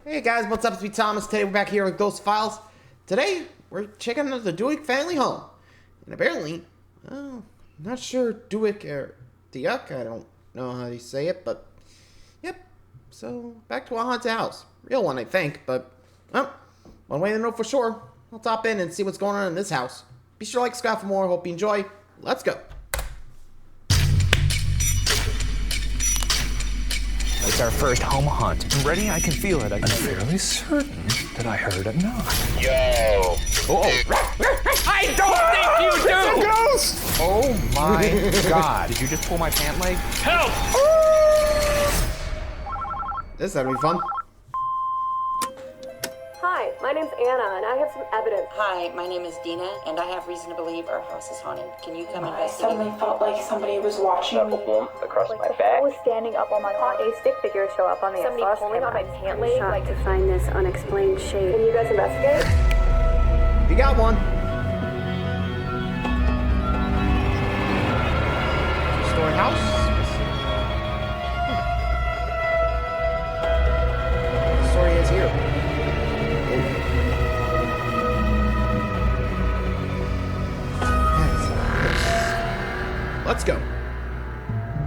Hey guys, what's up? It's me, Thomas. Today we're back here with Ghost Files. Today we're checking out the Duyck family home. And apparently, I'm not sure Duyck or Duyck, I don't know how you say it, but yep. So back to a haunted house. Real one, I think, but one way to know for sure. I'll top in and see what's going on in this house. Be sure to like, subscribe for more. Hope you enjoy. Let's go. It's our first home hunt. I'm ready, I can feel it. I'm fairly certain that I heard a knock. Yo! I don't think you do! It's a ghost! Oh my god. Did you just pull my pant leg? Help! This is gonna be fun. Hi, my name's Anna, and I have some evidence. Hi, my name is Dina, and I have reason to believe our house is haunted. Can you come I investigate? suddenly felt like somebody was watching me. Across Like my the back. I was standing up on my caught a stick figure show up on the somebody pulling on my pant leg. Like to find this unexplained shape. Can you guys investigate? You got one. Story house. The story is here. Let's go.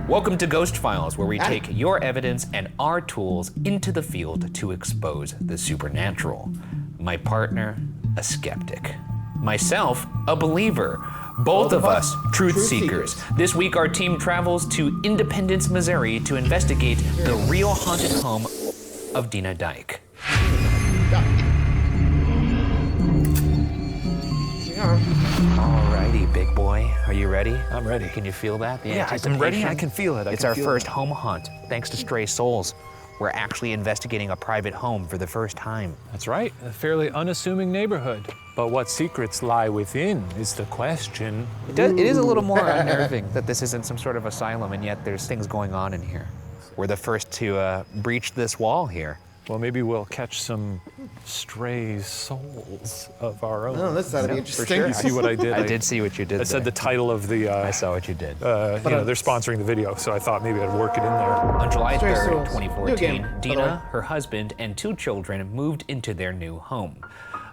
Welcome to Ghost Files, where we take your evidence and our tools into the field to expose the supernatural. My partner, a skeptic. Myself, a believer. Both of us, truth seekers. This week, our team travels to Independence, Missouri to investigate the real haunted home of Dina Duyck. Alrighty, big boy. Are you ready? I'm ready. Can you feel that? The Yeah, I'm ready. I anticipation? can feel it. It's our first home hunt, thanks to Stray Souls. We're actually investigating a private home for the first time. That's right. A fairly unassuming neighborhood. But what secrets lie within is the question. It is a little more unnerving that this isn't some sort of asylum, and yet there's things going on in here. We're the first to breach this wall here. Well, maybe we'll catch some stray souls of our own. Oh, this ought to be interesting. You see what I did? I did see what you did I said there. the title of the. I saw what you did. They're sponsoring the video, so I thought maybe I'd work it in there. On July Stray 3rd, Souls. 2014, New game, by the way. Dina, her husband, and 2 children moved into their new home.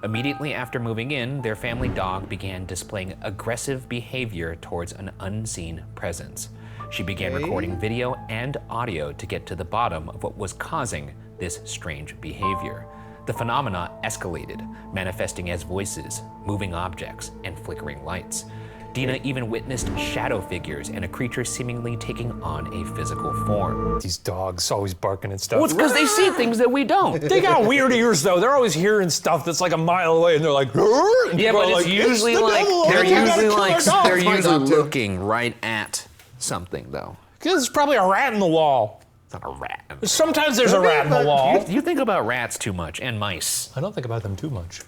Immediately after moving in, their family dog began displaying aggressive behavior towards an unseen presence. She began recording video and audio to get to the bottom of what was causing this strange behavior. The phenomena escalated, manifesting as voices, moving objects, and flickering lights. Dina even witnessed shadow figures and a creature seemingly taking on a physical form. These dogs always barking and stuff. Well, it's because they see things that we don't. They got weird ears though. They're always hearing stuff that's like a mile away, and they're like, "Rrr," and Yeah, people but are it's like, usually "It's the like devil. they're We gotta usually kill our like dog." they're My usually dog, too. looking right at something though. There's probably a rat in the wall. It's not a rat. Sometimes there's a rat in the wall. You think about rats too much and mice. I don't think about them too much.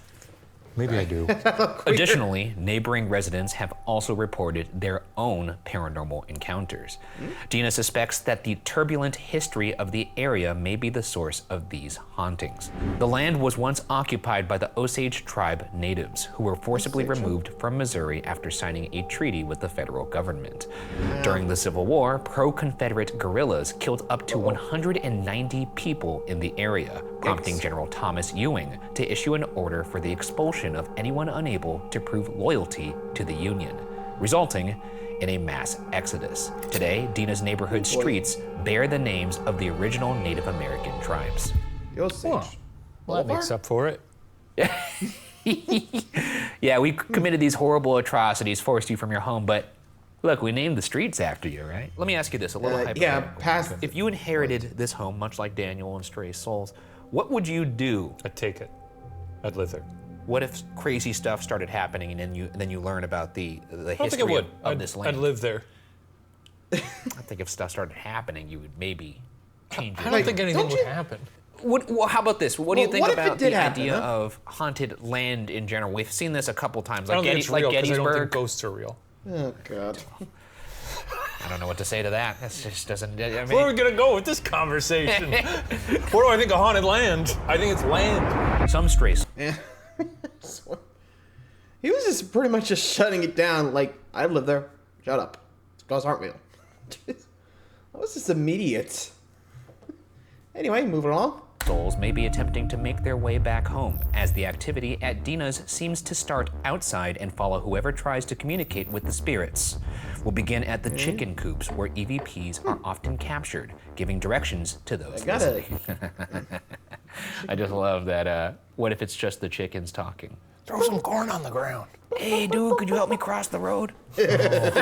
Maybe I do. Additionally, neighboring residents have also reported their own paranormal encounters. Dina suspects that the turbulent history of the area may be the source of these hauntings. The land was once occupied by the Osage tribe natives, who were forcibly removed from Missouri after signing a treaty with the federal government. During the Civil War, pro-Confederate guerrillas killed up to 190 people in the area, prompting General Thomas Ewing to issue an order for the expulsion of anyone unable to prove loyalty to the Union, resulting in a mass exodus. Today, Dina's neighborhood streets bear the names of the original Native American tribes. Yo, Sage. Well, that makes up for it. Yeah, we committed these horrible atrocities, forced you from your home, but look, we named the streets after you, right? Let me ask you this, a little hypothetical. Yeah, past. If you inherited this home, much like Daniel and Stray Souls, what would you do? I'd take it. I'd live there. What if crazy stuff started happening and then you learn about the I don't think history I would. of this land? I'd live there. I think if stuff started happening, you would maybe change I your don't think anything don't would you- happen. Well, how about this? What do you Well, think what if it about did the happen, idea huh? of haunted land in general? We've seen this a couple times, I like, don't think it's real because I don't Gettysburg. think ghosts are real. Oh God. I don't know what to say to that. That just doesn't. I mean, Where are we gonna go with this conversation? What do I think of haunted land? I think it's land. some strays. Yeah. He was just pretty much just shutting it down. Like, I live there. Shut up. Ghosts aren't real. That was just immediate. Anyway, moving along. souls may be attempting to make their way back home, as the activity at Dina's seems to start outside and follow whoever tries to communicate with the spirits. We'll begin at the chicken coops, where EVPs are often captured, giving directions to those listening. I just love that, what if it's just the chickens talking? Throw some corn on the ground. Hey, dude, could you help me cross the road? That's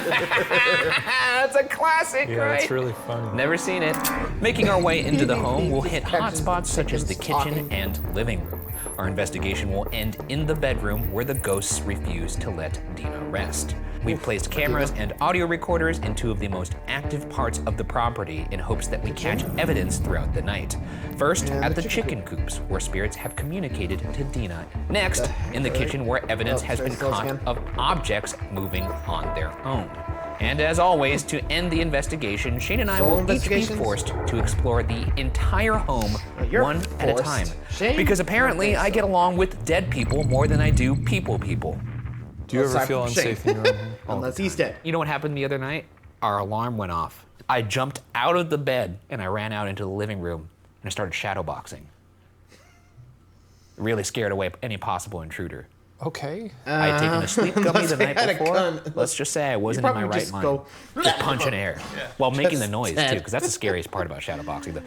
a classic, Yeah, right? it's really funny. Never seen it. Making our way into the home, we'll hit hotspots such as the kitchen and living room. Our investigation will end in the bedroom, where the ghosts refuse to let Dina rest. We've placed cameras and audio recorders in two of the most active parts of the property in hopes that we catch evidence throughout the night. First, at the chicken coops, where spirits have communicated to Dina. Next, in the kitchen, where evidence has been caught of objects moving on their own. And as always, to end the investigation, Shane and I will each be forced to explore the entire home one at a time. Because apparently I get along with dead people more than I do people. Do you ever feel unsafe in your own home? Unless he's dead. You know what happened the other night? Our alarm went off. I jumped out of the bed and I ran out into the living room and I started shadowboxing. Really scared away any possible intruder. Okay. I had taken a sleep gummy the night before. Let's just say I wasn't in my right mind. Just punching air while making the noise too, because that's the scariest part about shadowboxing.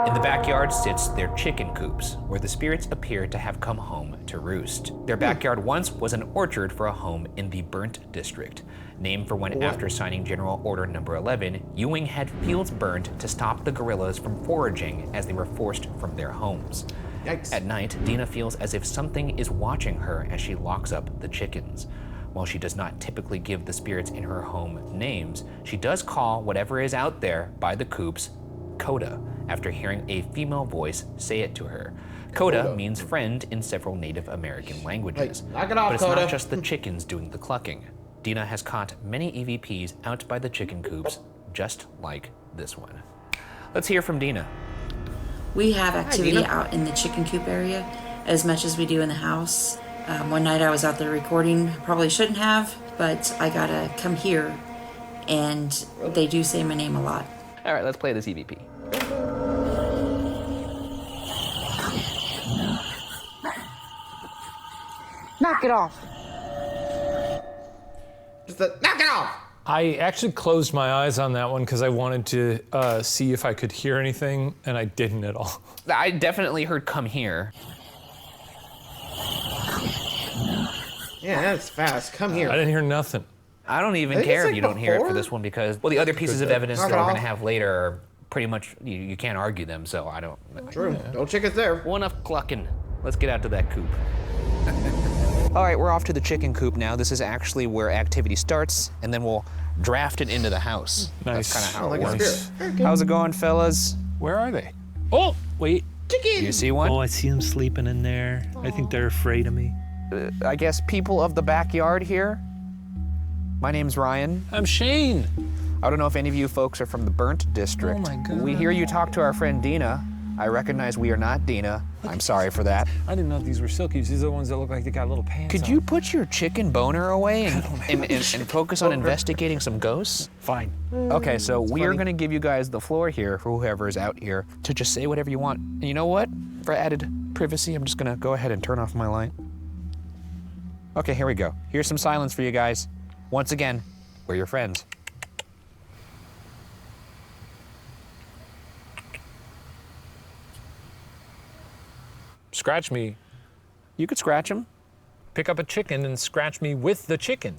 In the backyard sits their chicken coops, where the spirits appear to have come home to roost. Their backyard once was an orchard for a home in the Burnt District, named for when, after signing General Order Number 11, Ewing had fields burned to stop the guerrillas from foraging as they were forced from their homes. Yikes. At night, Dina feels as if something is watching her as she locks up the chickens. While she does not typically give the spirits in her home names, she does call whatever is out there by the coops Coda, after hearing a female voice say it to her. Coda means friend in several Native American languages. Knock it off, but it's Coda. not just the chickens doing the clucking. Dina has caught many EVPs out by the chicken coops, just like this one. Let's hear from Dina. We have activity out in the chicken coop area as much as we do in the house. One night I was out there recording, probably shouldn't have, but I gotta come here, and they do say my name a lot. All right, let's play this EVP. Knock it off. Just knock it off. I actually closed my eyes on that one because I wanted to see if I could hear anything, and I didn't at all. I definitely heard come here. Yeah, that's fast. Come here. I didn't hear nothing. I don't even Did you care say if you don't hear it for before? this one because, well, the other pieces of evidence Knock that it we're going to off. have later are pretty much, you can't argue them, so I don't. True. No chickens there. Well, enough clucking. Let's get out to that coop. All right, we're off to the chicken coop now. This is actually where activity starts, and then we'll draft it into the house. Nice. That's kind of how Like it a works. spirit. Very good. How's it going, fellas? Where are they? Oh, wait. Chicken. You see one? Oh, I see them sleeping in there. I think they're afraid of me. I guess people of the backyard here. My name's Ryan. I'm Shane. I don't know if any of you folks are from the Burnt District. Oh my God. We hear you talk to our friend Dina. I recognize we are not Dina. I'm sorry for that. I didn't know these were silkies. These are the ones that look like they got little pants Could on. you put your chicken boner away and focus on investigating some ghosts? Fine. Okay, so we are going to give you guys the floor here, for whoever is out here, to just say whatever you want. And you know what? For added privacy, I'm just going to go ahead and turn off my light. Okay, here we go. Here's some silence for you guys. Once again, we're your friends. Scratch me. You could scratch them. Pick up a chicken and scratch me with the chicken.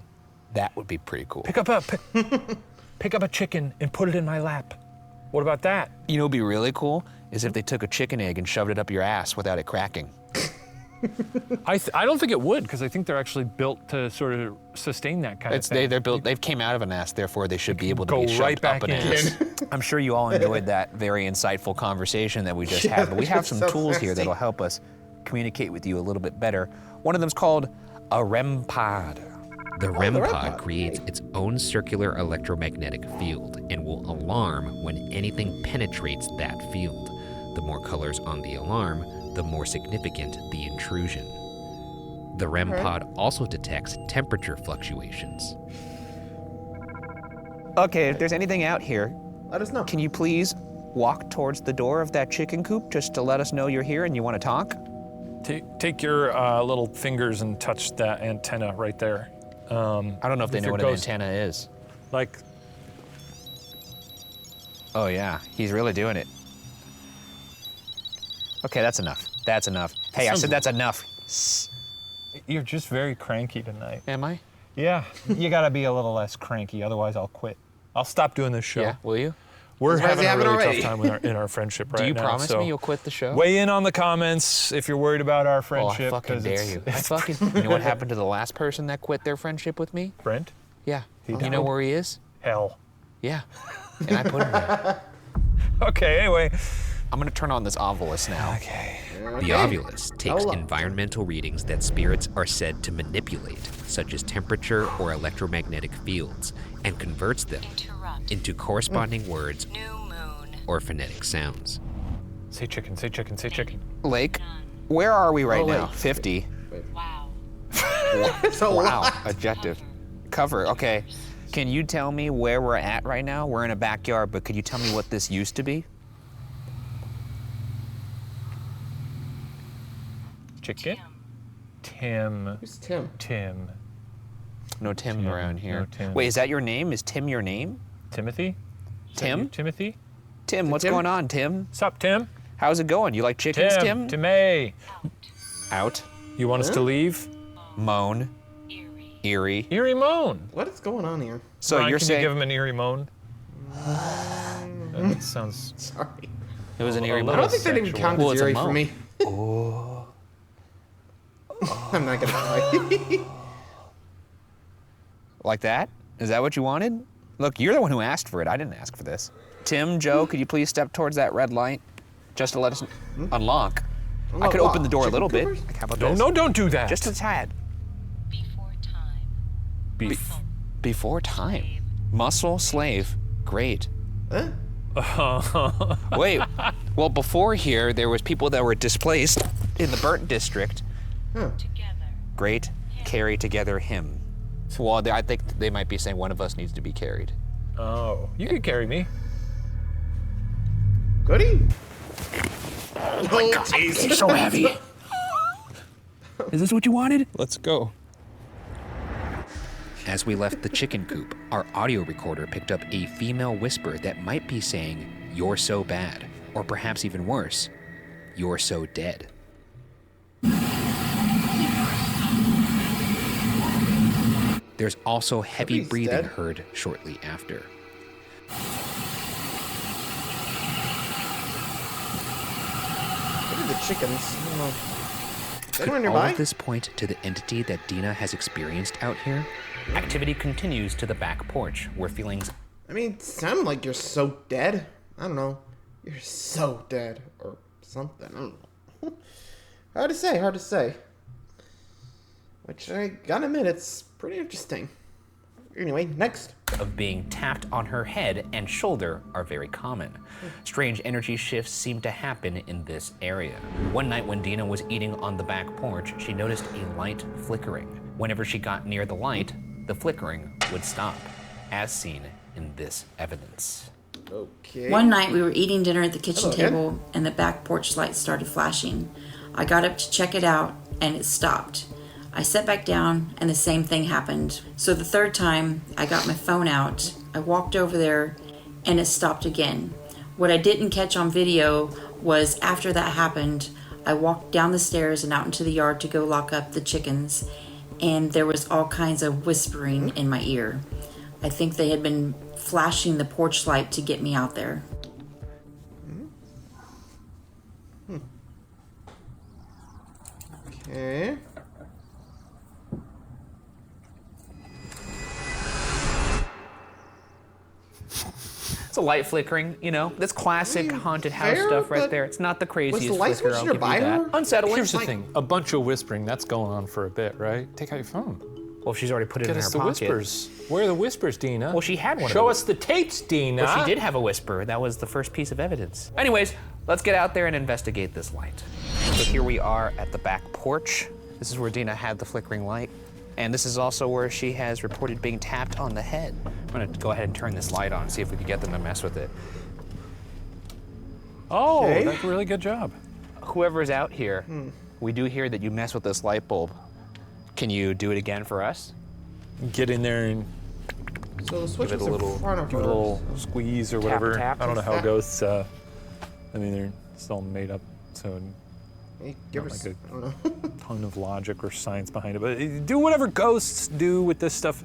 That would be pretty cool. Pick up a chicken and put it in my lap. What about that? You know what would be really cool is if they took a chicken egg and shoved it up your ass without it cracking. I don't think it would, because I think they're actually built to sort of sustain that kind of thing. They're built. They've came out of an ass, therefore they should be able to Go be shoved right back up an in. ass. I'm sure you all enjoyed that very insightful conversation that we just had. But we have some so tools here nasty. that'll help us communicate with you a little bit better. One of them's called a REM pod. The REM REM pod pod, creates right. its own circular electromagnetic field and will alarm when anything penetrates that field. The more colors on the alarm, the more significant the intrusion. The REM pod also detects temperature fluctuations. Okay, if there's anything out here, Let us know. can you please walk towards the door of that chicken coop just to let us know you're here and you want to talk? Take your little fingers and touch that antenna right there. I don't know if they know what an antenna is. Like, oh yeah, he's really doing it. Okay, that's enough. That's enough. Hey, I said that's enough. you're just very cranky tonight. Am I? Yeah, you gotta be a little less cranky, otherwise I'll quit. I'll stop doing this show. Yeah, will you? We're having a really already. tough time in our friendship right now. Do you promise so me you'll quit the show? weigh in on the comments if you're worried about our Oh, I friendship. fucking 'cause dare it's- you. I fucking, you know what happened to the last person that quit their friendship with me? Brent? Yeah. He You died? know where he is? Hell. Yeah. And I put him there. Okay, anyway. I'm gonna turn on this Ovilus now. Okay. The Ovilus takes Hello. environmental readings that spirits are said to manipulate, such as temperature or electromagnetic fields, and converts them into corresponding words or phonetic sounds. Say chicken, say chicken, say chicken. Lake, where are we right Oh, wait. now? 50. Wow. So Wow, adjective. Cover, okay. Can you tell me where we're at right now? We're in a backyard, but could you tell me what this used to be? Chicken? Tim. Who's Tim? Tim. No Tim around here. no Tim. Wait, is that your name? Is Tim your name? Timothy? Is that Tim? you, Timothy? Tim, what's Tim? going on, Tim? Sup, Tim? How's it going? You like chickens, Tim? Timmy. Out. You want us to leave? Moan. Eerie. Eerie moan. What is going on here? So Ryan, you're can saying you give him an eerie moan? That sounds Sorry. it was an a eerie little I moan? don't think that even sexual. counts Well, as it's a eerie for moan. me. Oh. I'm not gonna try. Like that? Is that what you wanted? Look, you're the one who asked for it. I didn't ask for this. Tim, Joe, could you please step towards that red light? Just to let us unlock. I could open the door a little bit. Chicken Like, how about No, this? no, don't do that. Just a tad. beef. Before time. Muscle, slave. Great. Huh? Wait. Well, before here, there was people that were displaced in the burnt district. Great. Carry together him. Well, I think they might be saying one of us needs to be carried. Oh, you could carry me. Goody? Oh, jeez. You're so heavy. Is this what you wanted? Let's go. As we left the chicken coop, our audio recorder picked up a female whisper that might be saying, "You're so bad," or perhaps even worse, "You're so dead." There's also heavy Somebody's breathing dead? heard shortly after. What are the chickens? I don't know. Is anyone Could all nearby? of this point to the entity that Dina has experienced out here? Activity continues to the back porch, where feelings I mean, it sounded like you're so dead. I don't know. You're so dead. Or something. I don't know. Hard to say, hard to say. Which I gotta admit, it's pretty interesting. Anyway, next. of being tapped on her head and shoulder are very common. Strange energy shifts seem to happen in this area. One night when Dina was eating on the back porch, she noticed a light flickering. Whenever she got near the light, the flickering would stop, as seen in this evidence. Okay. One night we were eating dinner at the kitchen Hello, Ed. table and the back porch light started flashing. I got up to check it out and it stopped. I sat back down and the same thing happened. So the third time I got my phone out, I walked over there and it stopped again. What I didn't catch on video was after that happened, I walked down the stairs and out into the yard to go lock up the chickens, and there was all kinds of whispering in my ear. I think they had been flashing the porch light to get me out there. Okay. It's a light flickering, you know, that's classic haunted house fair, stuff right but there. It's not the craziest was the light flicker, switch I'll give you nearby that. her? Unsettling. Here's the thing, a bunch of whispering, that's going on for a bit, right? Take out your phone. Well, she's already put it Get in us her the pocket. whispers. Where are the whispers, Dina? Well, she had one of Show them. us the tapes, Dina. Well, she did have a whisper. That was the first piece of evidence. Anyways, let's get out there and investigate this light. So here we are at the back porch. This is where Dina had the flickering light. And this is also where she has reported being tapped on the head. I'm gonna go ahead and turn this light on, see if we can get them to mess with it. Oh, Okay. that's a really good job. Whoever's out here, we do hear that you mess with this light bulb. Can you do it again for us? Get in there and So the switch Give it was a in little- front of give her. it a little squeeze or Tap, whatever. tap. I don't know how Tap. ghosts, I mean, they're still made up, so Hey, give her not s- like I don't know. ton of logic or science behind it. But do whatever ghosts do with this stuff.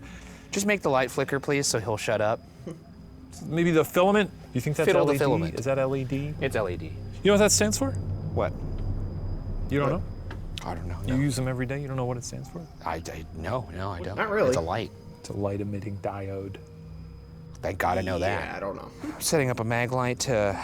Just make the light flicker, please, so he'll shut up. Maybe the filament? You think that's Fiddle the LED? filament. Is that LED? It's LED. You know what that stands for? What? You don't What? know? I don't know. You use them every day? You don't know what it stands for? No, I don't. Not really. It's a light. It's a light emitting diode. Thank God I know Yeah, that. I don't know. Setting up a mag light to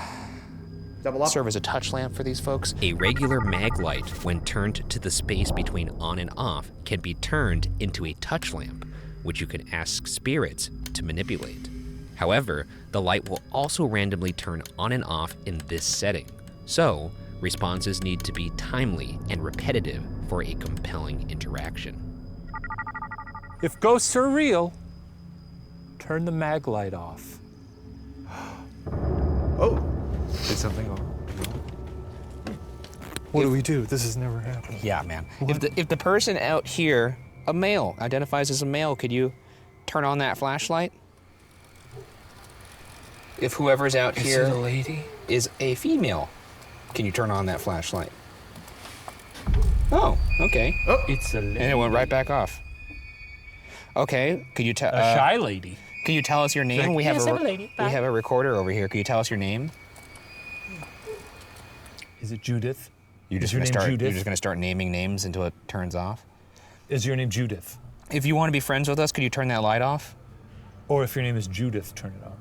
Double up. serve as a touch lamp for these folks. A regular mag light, when turned to the space between on and off, can be turned into a touch lamp, which you can ask spirits to manipulate. However, the light will also randomly turn on and off in this setting. So, responses need to be timely and repetitive for a compelling interaction. If ghosts are real, turn the mag light off. Oh, Did something go? What do we do? This has never happened. Yeah, man. If the person out here, a male, identifies as a male, could you turn on that flashlight? If whoever's out Is here it a lady? is a female, can you turn on that flashlight? Oh, okay. It's a lady. And it went right back off. Okay, could you tell? A shy lady. Can you tell us your name? Like, We have "Yes, a I'm a lady. we Bye." have a recorder over here. Can you tell us your name? Is it Judith? You're Is just your gonna name start. Judith? You're just gonna start naming names until it turns off. Is your name Judith? If you want to be friends with us, could you turn that light off? Or if your name is Judith, turn it on.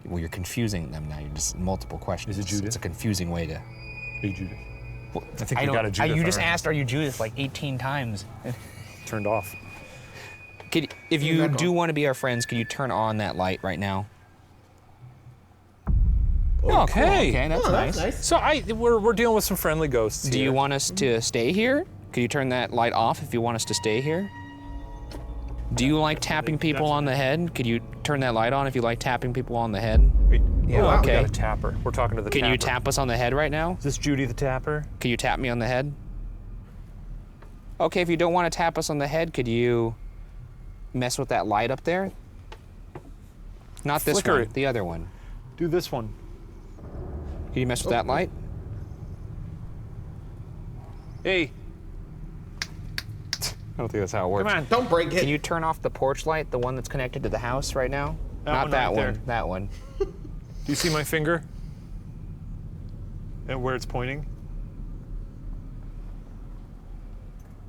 Well, you're confusing them now. You're just multiple questions. Is it Judith? It's a confusing way to. Are you Judith? I think I we don't- got a Judith. You just already. asked, "Are you Judith?" like 18 times. Turned off. If you back do on. want to be our friends, can you turn on that light right now? Okay. Okay, that's oh, nice. that's nice. So we're dealing with some friendly ghosts Do here. you want us to stay here? Could you turn that light off if you want us to stay here? Do you like tapping people on the head? Could you turn that light on if you like tapping people on the head? Yeah, wow. we Okay. got a tapper. We're talking to the Can tapper. you tap us on the head right now? Is this Judy the tapper? Can you tap me on the head? Okay, if you don't want to tap us on the head, could you mess with that light up there? Not this Flicker one, it. the other one. Do this one. Can you mess with that light? Hey, I don't think that's how it works. come on. Don't break it. Can you turn off the porch light, the one that's connected to the house right now? That Not one that right one. there. That one. Do you see my finger? And where it's pointing?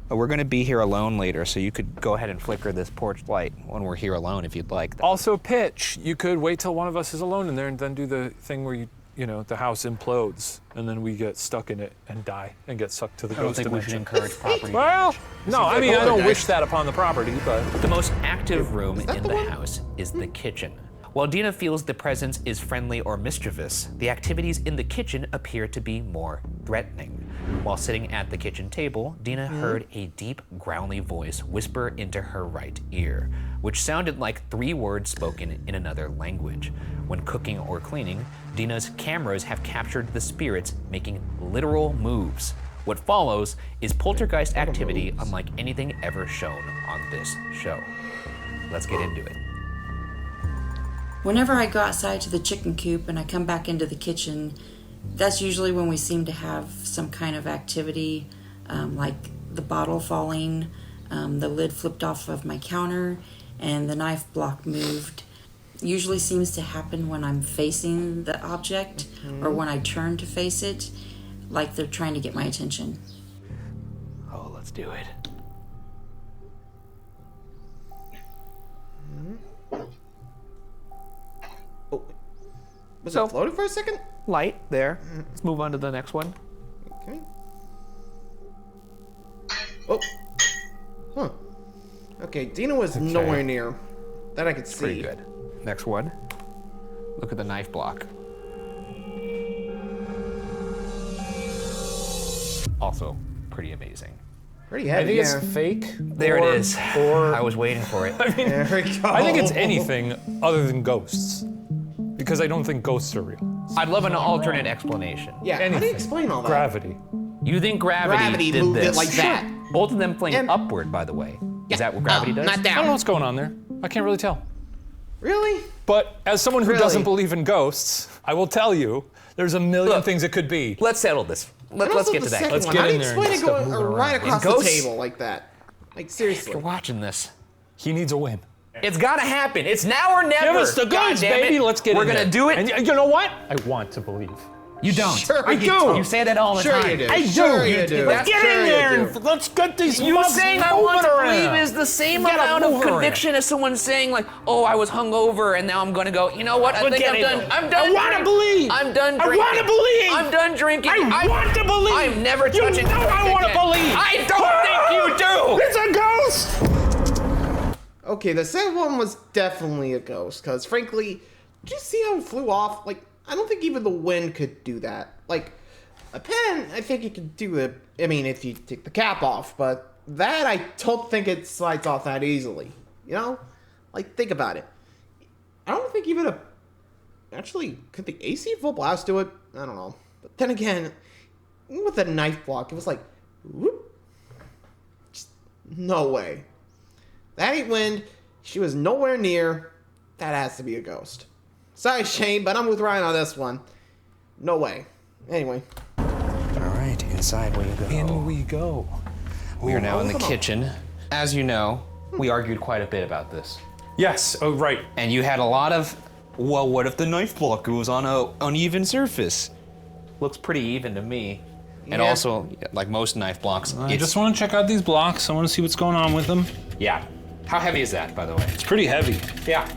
We're going to be here alone later, so you could go ahead and flicker this porch light when we're here alone if you'd like. Also, pitch. You could wait till one of us is alone in there and then do the thing where the house implodes and then we get stuck in it and die and get sucked to the I don't ghost think we should dimension. encourage property. Well, no, I mean, I don't poltergeist. wish that upon the property, but The most active room that in the the one? house is the kitchen. While Dina feels the presence is friendly or mischievous, the activities in the kitchen appear to be more threatening. While sitting at the kitchen table, Dina heard a deep, growly voice whisper into her right ear, which sounded like 3 words spoken in another language. When cooking or cleaning, Dina's cameras have captured the spirits making literal moves. What follows is poltergeist activity unlike anything ever shown on this show. Let's get into it. Whenever I go outside to the chicken coop and I come back into the kitchen, that's usually when we seem to have some kind of activity, like the bottle falling, the lid flipped off of my counter, and the knife block moved. Usually seems to happen when I'm facing the object or when I turn to face it, like they're trying to get my attention. Oh, let's do it. Oh, was So- it floating for a second? Light there. Let's move on to the next one. Okay. Oh. Huh. Okay, Dina was nowhere near. That I could see. Pretty good. Next one. Look at the knife block. Also pretty amazing. Pretty I heavy. think yeah. it's fake. There it is. Or I was waiting for it. There we go. I think it's anything other than ghosts. Because I don't think ghosts are real. I'd love an alternate explanation. Yeah, how do you explain all that? Gravity. You think gravity did moved this? it like that. Both of them fling And- upward, by the way. Is that what gravity does? Not I don't know down. what's going on there. I can't really tell. Really? But as someone who Really? doesn't believe in ghosts, I will tell you, there's a million Look. things it could be. Let's settle this. And Let's also get the to that. second Let's one. get How do in you there and explain it stop going moving right around. across Ghosts- the table like that? Like, seriously. You're watching this. He needs a win. It's gotta happen. It's now or never. Give us the God goods, damn baby. it. Let's get We're in gonna there. do it. And you know what? I want to believe. You don't. Sure I you do. don't. You say that all the Sure time. you do. I do. Sure you do. Let's get Sure in you there do. and let's get these You mugs saying I want moving to around. believe is the same gotta amount of move around. conviction as someone saying like, oh, I was hungover and now I'm gonna go, you know what? I think Forget I'm it. done. I'm done. I want to drinking. believe. I'm done I drinking. want to believe. I'm done drinking. I want to believe. I'm never You touching know I want to again. believe. I don't think you do. It's a ghost. Okay, the second one was definitely a ghost, because frankly, did you see how it flew off? Like, I don't think even the wind could do that. Like, a pen, I think you could do it, I mean, if you take the cap off, but that, I don't think it slides off that easily. You know? Like, think about it. I don't think even a... Actually, could the AC full blast do it? I don't know. But then again, even with a knife block, it was like, whoop. Just, no way. That ain't wind. She was nowhere near. That has to be a ghost. Sorry, Shane, but I'm with Ryan on this one. No way. Anyway. All right, inside we go. In we go. We are now in the come on. kitchen. As you know, we argued quite a bit about this. Yes. Oh, right. And you had a lot of, well, what if the knife block goes on a uneven surface? Looks pretty even to me. And Yeah. also, like most knife blocks, I it's, just want to check out these blocks. I want to see what's going on with them. yeah. How heavy is that, by the way? It's pretty heavy. Yeah.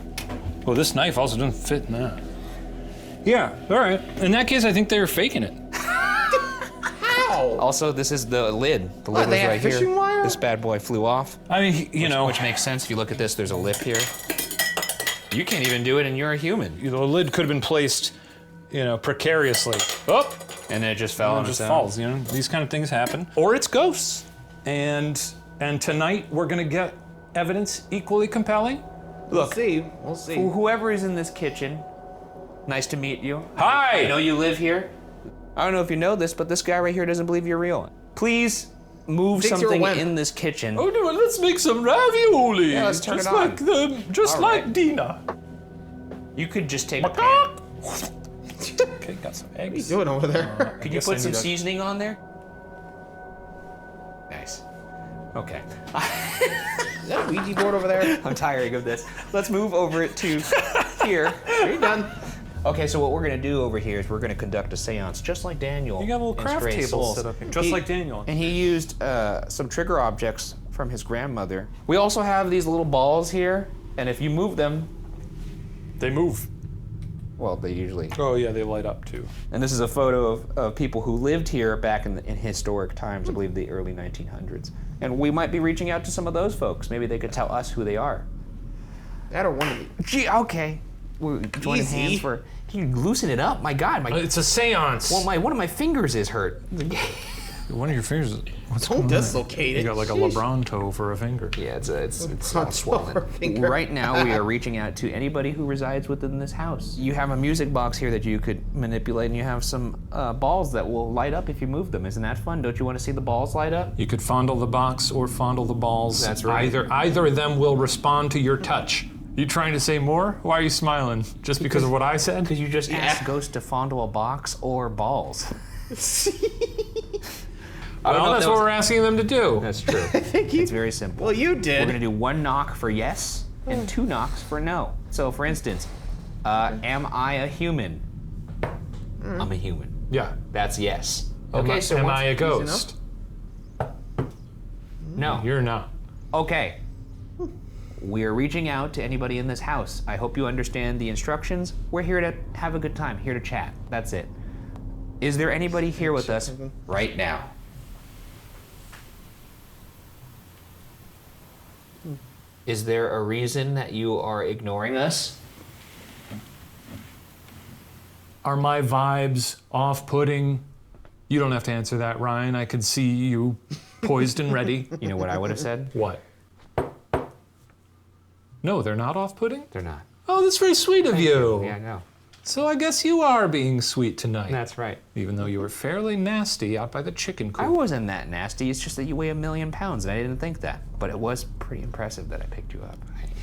Well, this knife also doesn't fit in that. Yeah, all right. In that case, I think they were faking it. How? Also, this is the lid. The What, lid they was have right fishing here. wire? This bad boy flew off. I mean, you know, Which makes sense. If you look at this, there's a lip here. You can't even do it, and you're a human. the lid could have been placed, precariously. Oh, And then it just fell it on just its own. falls. These kind of things happen. Or it's ghosts. And tonight we're gonna get evidence equally compelling. We'll see. We'll see. Whoever is in this kitchen, nice to meet you. Hi. I know you live here. I don't know if you know this, but this guy right here doesn't believe you're real. Please move Thinks you're a something wimp. in this kitchen. Oh no, let's make some ravioli. Yeah, let's turn just it on. like them, just All like right. Dina. You could just take a pan. Okay, got some What are you eggs. doing over there? Could you guess I put some need a- seasoning on there? Nice. Okay. Is that a Ouija board over there? I'm tiring of this. Let's move over to here. Are you done? Okay, so what we're gonna do over here is we're gonna conduct a seance, just like Daniel. You got a little in craft Stray table Souls. set up here, just like Daniel. And he used some trigger objects from his grandmother. We also have these little balls here, and if you move them, They move. well, they usually. Oh yeah, they light up too. And this is a photo of people who lived here back in historic times, I believe the early 1900s. And we might be reaching out to some of those folks. Maybe they could tell us who they are. That or one of me. Gee, okay. We're joining Easy. hands for. Can you loosen it up? My God, It's a seance. one of my fingers is hurt. One of your fingers. What's Don't dislocate it. You got like a Sheesh. LeBron toe for a finger. Yeah, it's all Over swollen. finger. Right now, we are reaching out to anybody who resides within this house. You have a music box here that you could manipulate, and you have some balls that will light up if you move them. Isn't that fun? Don't you want to see the balls light up? You could fondle the box or fondle the balls. That's right. Either of them will respond to your touch. You trying to say more? Why are you smiling? Just because of what I said? Because you just asked Ghost to fondle a box or balls. Well, that's what we're asking them to do. That's true. It's very simple. Well, you We're did. gonna do one knock for yes and two knocks for no. So, for instance, am I a human? I'm a human. Yeah. That's yes. Am Okay, I- so am once- I a ghost? No. You're not. Okay. We're reaching out to anybody in this house. I hope you understand the instructions. We're here to have a good time, here to chat. That's it. Is there anybody here with us right now? Is there a reason that you are ignoring us? Are my vibes off-putting? You don't have to answer that, Ryan. I could see you poised and ready. You know what I would have said? What? No, they're not off-putting? They're not. Oh, that's very sweet of you. Yeah, I know. So I guess you are being sweet tonight. That's right. Even though you were fairly nasty out by the chicken coop. I wasn't that nasty. It's just that you weigh 1,000,000 pounds, and I didn't think that. But it was pretty impressive that I picked you up.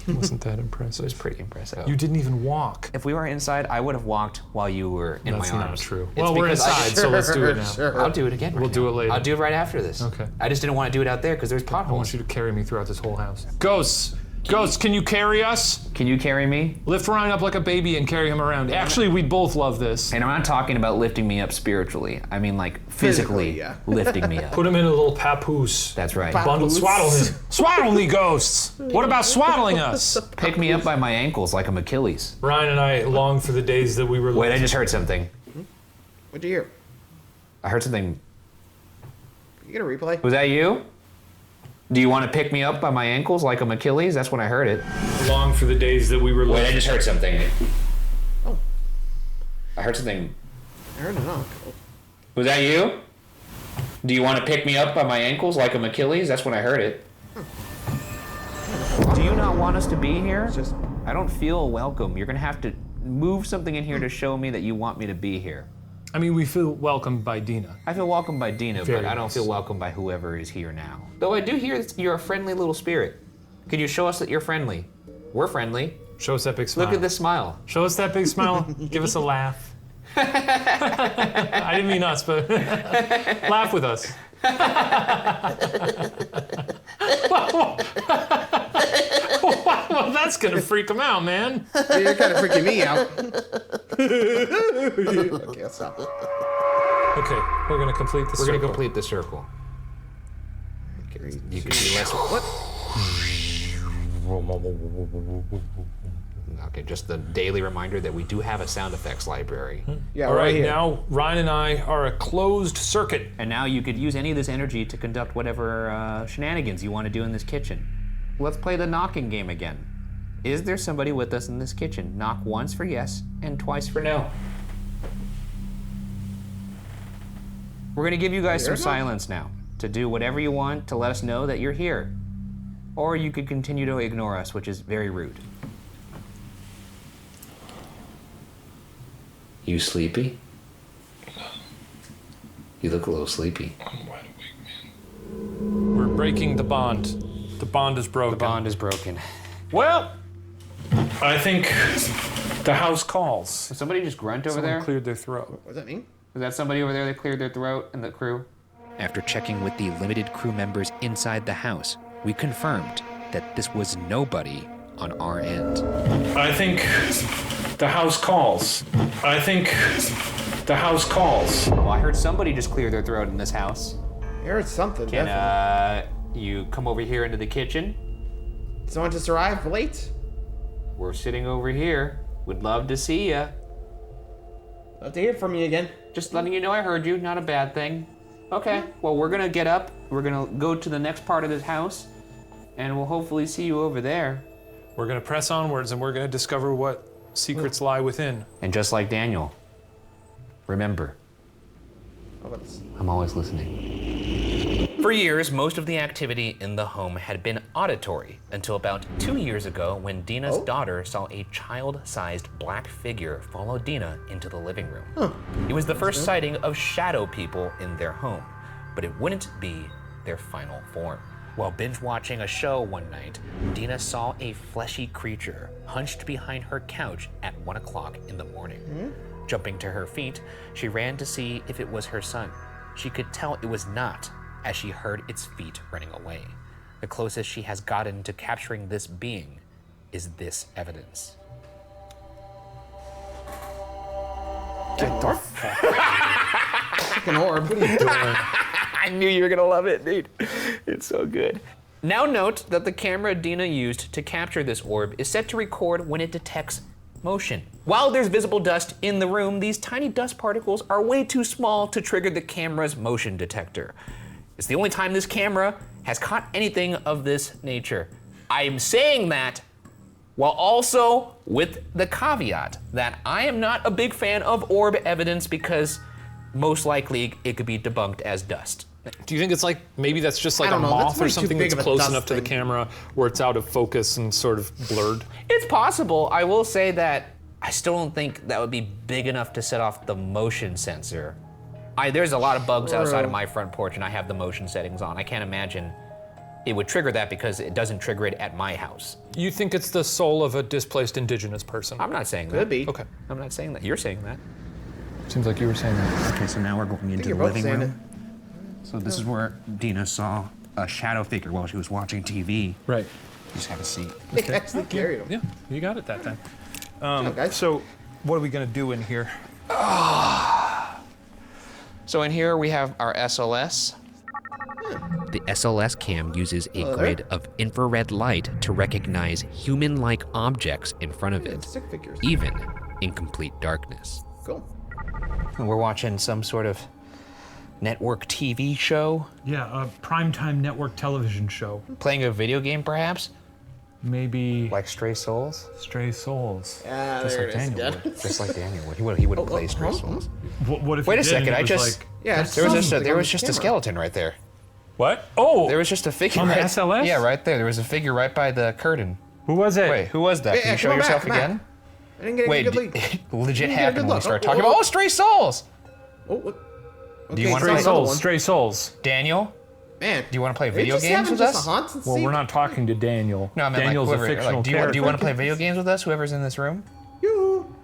It wasn't that It impressive. was pretty impressive. You didn't even walk. If we were inside, I would have walked while you were in That's my not arms. true. It's Well, we're because I- inside, so let's do it now. Sure. I'll do it again. We'll do it later. I'll do it right after this. Okay. I just didn't want to do it out there because there's I want potholes. you to carry me throughout this whole house. Ghosts! Ghosts, can you carry us? Can you carry me? Lift Ryan up like a baby and carry him around. Actually, we'd both love this. And I'm not talking about lifting me up spiritually. I mean like physically yeah. lifting me up. Put him in a little papoose. That's right. Bundle, swaddle him. Swaddle me, ghosts! What about swaddling us? Pick me up by my ankles like I'm Achilles. Ryan and I long for the days that we were Wait, I just heard something. What'd you hear? I heard something. You get a replay? Was that you? Do you want to pick me up by my ankles like I'm Achilles? That's when I heard it. long for the days that we were Wait, I just heard something. Oh. I heard something. I heard a knock. Was that you? Do you want to pick me up by my ankles like I'm Achilles? That's when I heard it. Do you not want us to be here? Just I don't feel welcome. You're gonna have to move something in here to show me that you want me to be here. I mean, we feel welcomed by Dina. I feel welcomed by Dina, Very but I don't nice. feel welcomed by whoever is here now. Though I do hear that you're a friendly little spirit. Can you show us that you're friendly? We're friendly. Show us that big smile. Look at this smile. Show us that big smile. Give us a laugh. I didn't mean us, but laugh with us. Well, that's gonna freak him out, man. you're kind of freaking me out. Okay, I'll stop. Okay, we're gonna complete the We're circle. gonna complete the circle. You can see less. What? Okay, just the daily reminder that we do have a sound effects library. Yeah, All right, here. now Ryan and I are a closed circuit. And now you could use any of this energy to conduct whatever shenanigans you want to do in this kitchen. Let's play the knocking game again. Is there somebody with us in this kitchen? Knock once for yes and twice for no. We're gonna give you guys some Weird. silence now to do whatever you want to let us know that you're here. Or you could continue to ignore us, which is very rude. You sleepy? You look a little sleepy. I'm wide awake, man. We're breaking the bond. The bond is broken. The bond is broken. Well, I think the house calls. Did somebody just grunt over Someone there? cleared their throat. What does that mean? Was that somebody over there that cleared their throat in the crew? After checking with the limited crew members inside the house, we confirmed that this was nobody on our end. I think the house calls. I think the house calls. Well, I heard somebody just clear their throat in this house. I heard something. Can definitely. you come over here into the kitchen? Someone just arrived late. We're sitting over here. Would love to see ya. Love to hear from you again. Just letting you know I heard you, not a bad thing. Okay, well, we're gonna get up. We're gonna go to the next part of this house, and we'll hopefully see you over there. We're gonna press onwards and we're gonna discover what secrets lie within. And just like Daniel, remember, How about this? I'm always listening. For years, most of the activity in the home had been auditory until about 2 years ago when Dina's daughter saw a child-sized black figure follow Dina into the living room. It was the first sighting of shadow people in their home, but it wouldn't be their final form. While binge watching a show one night, Dina saw a fleshy creature hunched behind her couch at 1 o'clock in the morning. Jumping to her feet, she ran to see if it was her son. She could tell it was not, as she heard its feet running away. The closest she has gotten to capturing this being is this evidence. Get the fucking orb. What are you doing? I knew you were gonna love it, dude. It's so good. Now note that the camera Dina used to capture this orb is set to record when it detects motion. While there's visible dust in the room, these tiny dust particles are way too small to trigger the camera's motion detector. It's the only time this camera has caught anything of this nature. I'm saying that while also with the caveat that I am not a big fan of orb evidence because most likely it could be debunked as dust. Do you think it's like, maybe that's just like I a don't know, that's moth or way too something big that's of a close dust enough to the thing. camera where it's out of focus and sort of blurred? It's possible. I will say that I still don't think that would be big enough to set off the motion sensor. There's a lot of bugs outside of my front porch, and I have the motion settings on. I can't imagine it would trigger that because it doesn't trigger it at my house. You think it's the soul of a displaced indigenous person? I'm not saying that. Could be. Okay. I'm not saying that. You're saying that. Seems like you were saying that. Okay, so now we're going into you're the both living saying room. So this is where Dina saw a shadow figure while she was watching TV. Right. Just have a seat. They actually carried him. Yeah, you got it that time. Guys. So, what are we gonna do in here? So in here we have our SLS. The SLS cam uses a grid of infrared light to recognize human-like objects in front of it, Stick figures. even in complete darkness. Cool. And we're watching some sort of network TV show, Yeah, a primetime network television show. playing a video game perhaps, Maybe like Stray Souls. Stray Souls. Just There like it is Daniel again. would. Just like Daniel would. He wouldn't play Stray Souls. What if Wait you a did second, and it I was just- like, Yeah, that's There was just a, something there on was the just a camera. skeleton right there. what? Oh, There was just a figure On the right, SLS? Yeah, right there. There was a figure right by the curtain. who was it? Wait, who was that? Hey, Can you come show on back, yourself come back. again? I didn't get a Wait, good lead. legit get a happened good when we look. start Oh, talking oh, about oh. Stray Souls. Oh, what? Do you Okay, want so to Stray play another Souls. one. Stray Souls. Daniel? Man, Do you want to play are you video just games having with just us? a haunted Well, seat? we're not talking to Daniel. No, I mean Daniel's like a whoever. fictional Like, do you character. want to play video games with us? Whoever's in this room? Yoo-hoo.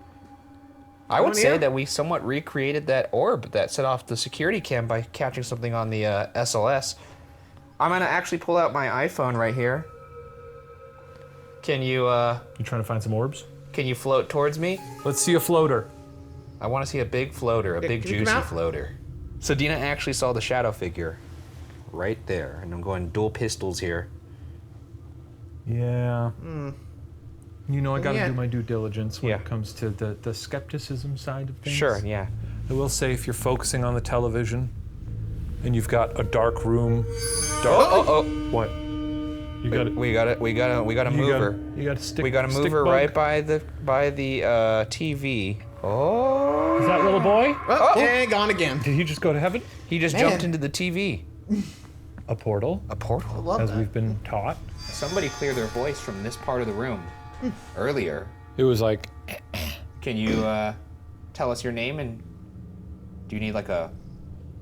I would On say here? that we somewhat recreated that orb that set off the security cam by catching something on the SLS. I'm gonna actually pull out my iPhone right here. Can you You trying to find some orbs? can you float towards me? Let's see a floater. I want to see a big floater, a Yeah, big can you come juicy out? floater. So Dina actually saw the shadow figure right there, and I'm going dual pistols here. Yeah. You know, I got to Yeah. do my due diligence when Yeah. it comes to the skepticism side of things. Sure, yeah. I will say, if you're focusing on the television and you've got a dark room, Oh, what? You got it. we got it. We got a mover. You got to stick. We got a stick mover bug. right by the TV. Oh, Is that little boy? Oh, and gone again. Did he just go to heaven? he just Man. jumped into the TV. A portal, A portal. Love as that. we've been taught. Somebody cleared their voice from this part of the room earlier. It was like, Can you tell us your name, and do you need like a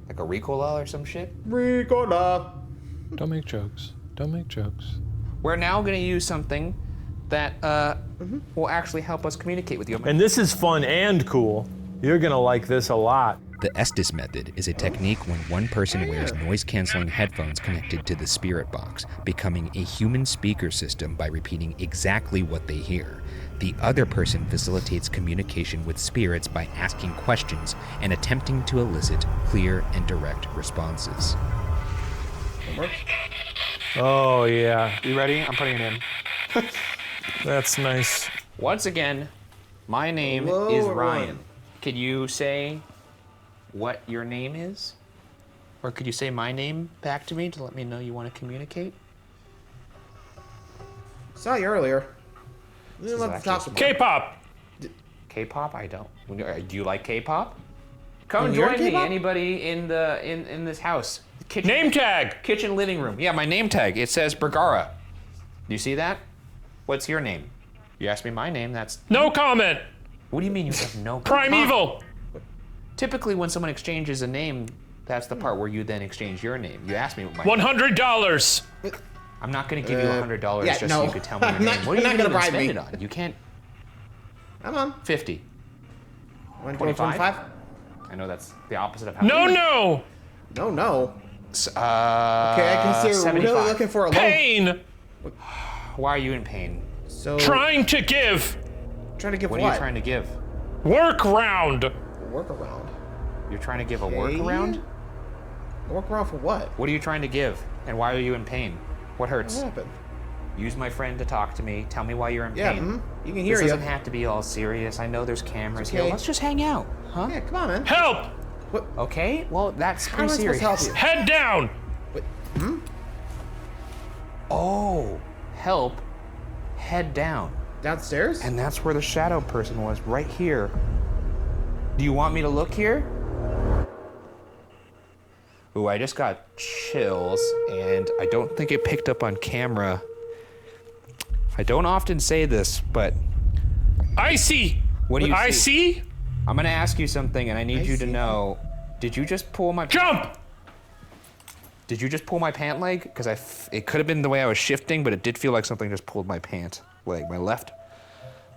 Ricola or some shit? Ricola. don't make jokes. Don't make jokes. We're now going to use something that will actually help us communicate with you. And this is fun and cool. You're gonna like this a lot. The Estes method is a technique when one person wears noise-canceling headphones connected to the spirit box, becoming a human speaker system by repeating exactly what they hear. The other person facilitates communication with spirits by asking questions and attempting to elicit clear and direct responses. Oh yeah, You ready? I'm putting it in. that's nice. Once again, my name Hello, is everyone. Ryan. Could you say what your name is? Or could you say my name back to me to let me know you want to communicate? Saw you earlier. is Love to actually talk smart. about. K-pop. K-pop? I don't. Do you like K-pop? Come You're join me. K-pop? Anybody in this house? Kitchen, Name tag. kitchen living room. Yeah, my name tag. It says Bergara. Do you see that? What's your name? You asked me my name. That's. No comment. What do you mean you have no? Primeval. Typically, when someone exchanges a name, that's the part where you then exchange your name. You asked me what my. $100. I'm not going to give you $100 yeah, just so no. you could tell me your I'm name. not- What are you you're not going to gonna bribe spend me. it on? You can't. Come on. 50. 25? I know that's the opposite of how. No. No, no. Okay, Okay, I can see you're 75. really looking for a loan. Pain. Why are you in pain? So, Trying to give. trying to give What what? are you trying to give? Work round. Work around. You're trying to give a Okay. workaround? Work around for what? What are you trying to give? And why are you in pain? What hurts? What happened? Use my friend to talk to me. Tell me why you're in Yeah, pain. you can hear This you. doesn't have to be all serious. I know there's cameras here. okay. Let's just hang out, huh? Yeah, come on, man. Help. Okay, well, that's How am I pretty supposed serious. to help you? Head down. Oh, help. Head down. Downstairs? And that's where the shadow person was, right here. Do you want me to look here? Ooh, I just got chills, and I don't think it picked up on camera. I don't often say this, but Icy. What do you I see? see. I'm gonna ask you something, and I need you to see. know. Did you just pull my Jump! Did you just pull my pant leg? Because it could have been the way I was shifting, but it did feel like something just pulled my pant leg, my left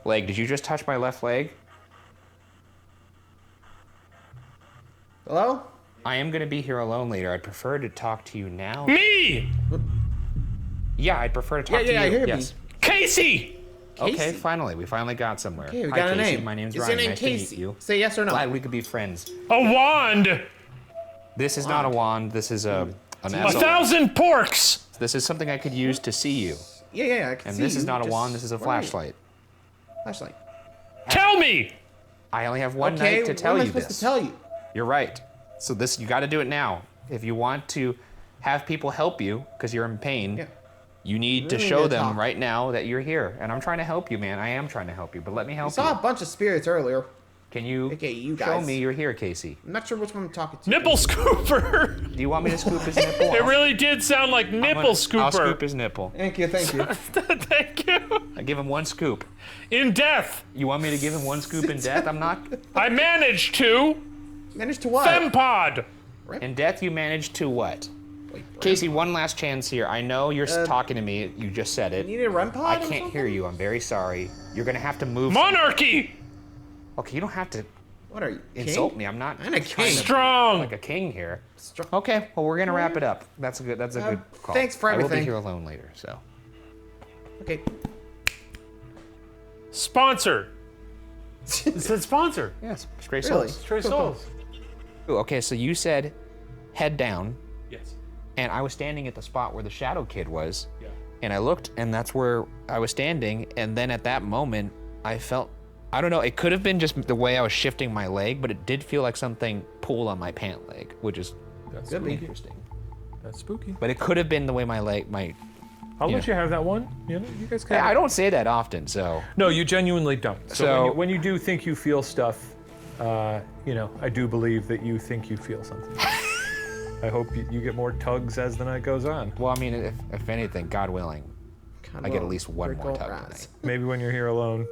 leg. Did you just touch my left leg? Hello? I am gonna be here alone later. I'd prefer to talk to you now. Me! Yeah, I'd prefer to talk to you. I hear yes. Casey! Okay, Casey. finally, we finally got somewhere. Okay, we Hi, got a Casey. name. My name's Is Ryan. your name Nice Casey? to meet you. Say yes or no. Glad we could be friends. A wand! This is not a wand. This is an 1,000 porks! This is something I could use to see you. Yeah, I can And see this is you. not a Just- wand. This is a where are you? flashlight. Flashlight. Tell me! I only have one Okay, night to tell what am I you supposed this. to tell you? You're right. So you got to do it now. If you want to have people help you because you're in pain, Yeah. you need to Really show need to them talk. right now that you're here. And I'm trying to help you, man. I am trying to help you, but let me I help saw a you. bunch of spirits earlier. Can you Okay, you show guys. me you're here, Casey? I'm not sure which one I'm talking to. Nipple scooper! Do you want me to scoop his nipple? It really did sound like nipple scooper. I'll scoop his nipple. Thank you, thank you. Thank you. I give him one scoop. In death, You want me to give him one scoop in death? I'm not. I managed to Managed to what? fempod. In death, you managed to what? Wait, Casey, one last chance here. I know you're talking to me. You just said it. you need a REM pod I or can't something? hear you. I'm very sorry. You're gonna have to move. Monarchy! Okay, you don't have to What are you? insult king? me. I'm not I'm a trying king. to Strong! be like a king here. Strong. Okay, well we're gonna wrap it up. That's a good call. thanks for I will be everything. here alone later, so. Okay. Sponsor. It said sponsor. Yes, straight Really? souls. Trey Souls. Ooh, okay, so you said head down, Yes. and I was standing at the spot where the shadow kid was, Yeah. and I looked, and that's where I was standing, and then at that moment, I felt, I don't know, it could have been just the way I was shifting my leg, but it did feel like something pulled on my pant leg, which is That's Could be. interesting. That's spooky. But it could have been the way my I'll Yeah. let you have that one. You know, you guys can. I don't say that often, so. No, you genuinely don't. So, So- when you do think you feel stuff, you know, I do believe that you think you feel something. I hope you get more tugs as the night goes on. Well, I mean, if anything, God willing, I get at least one more tug Rise. tonight. Maybe when you're here alone.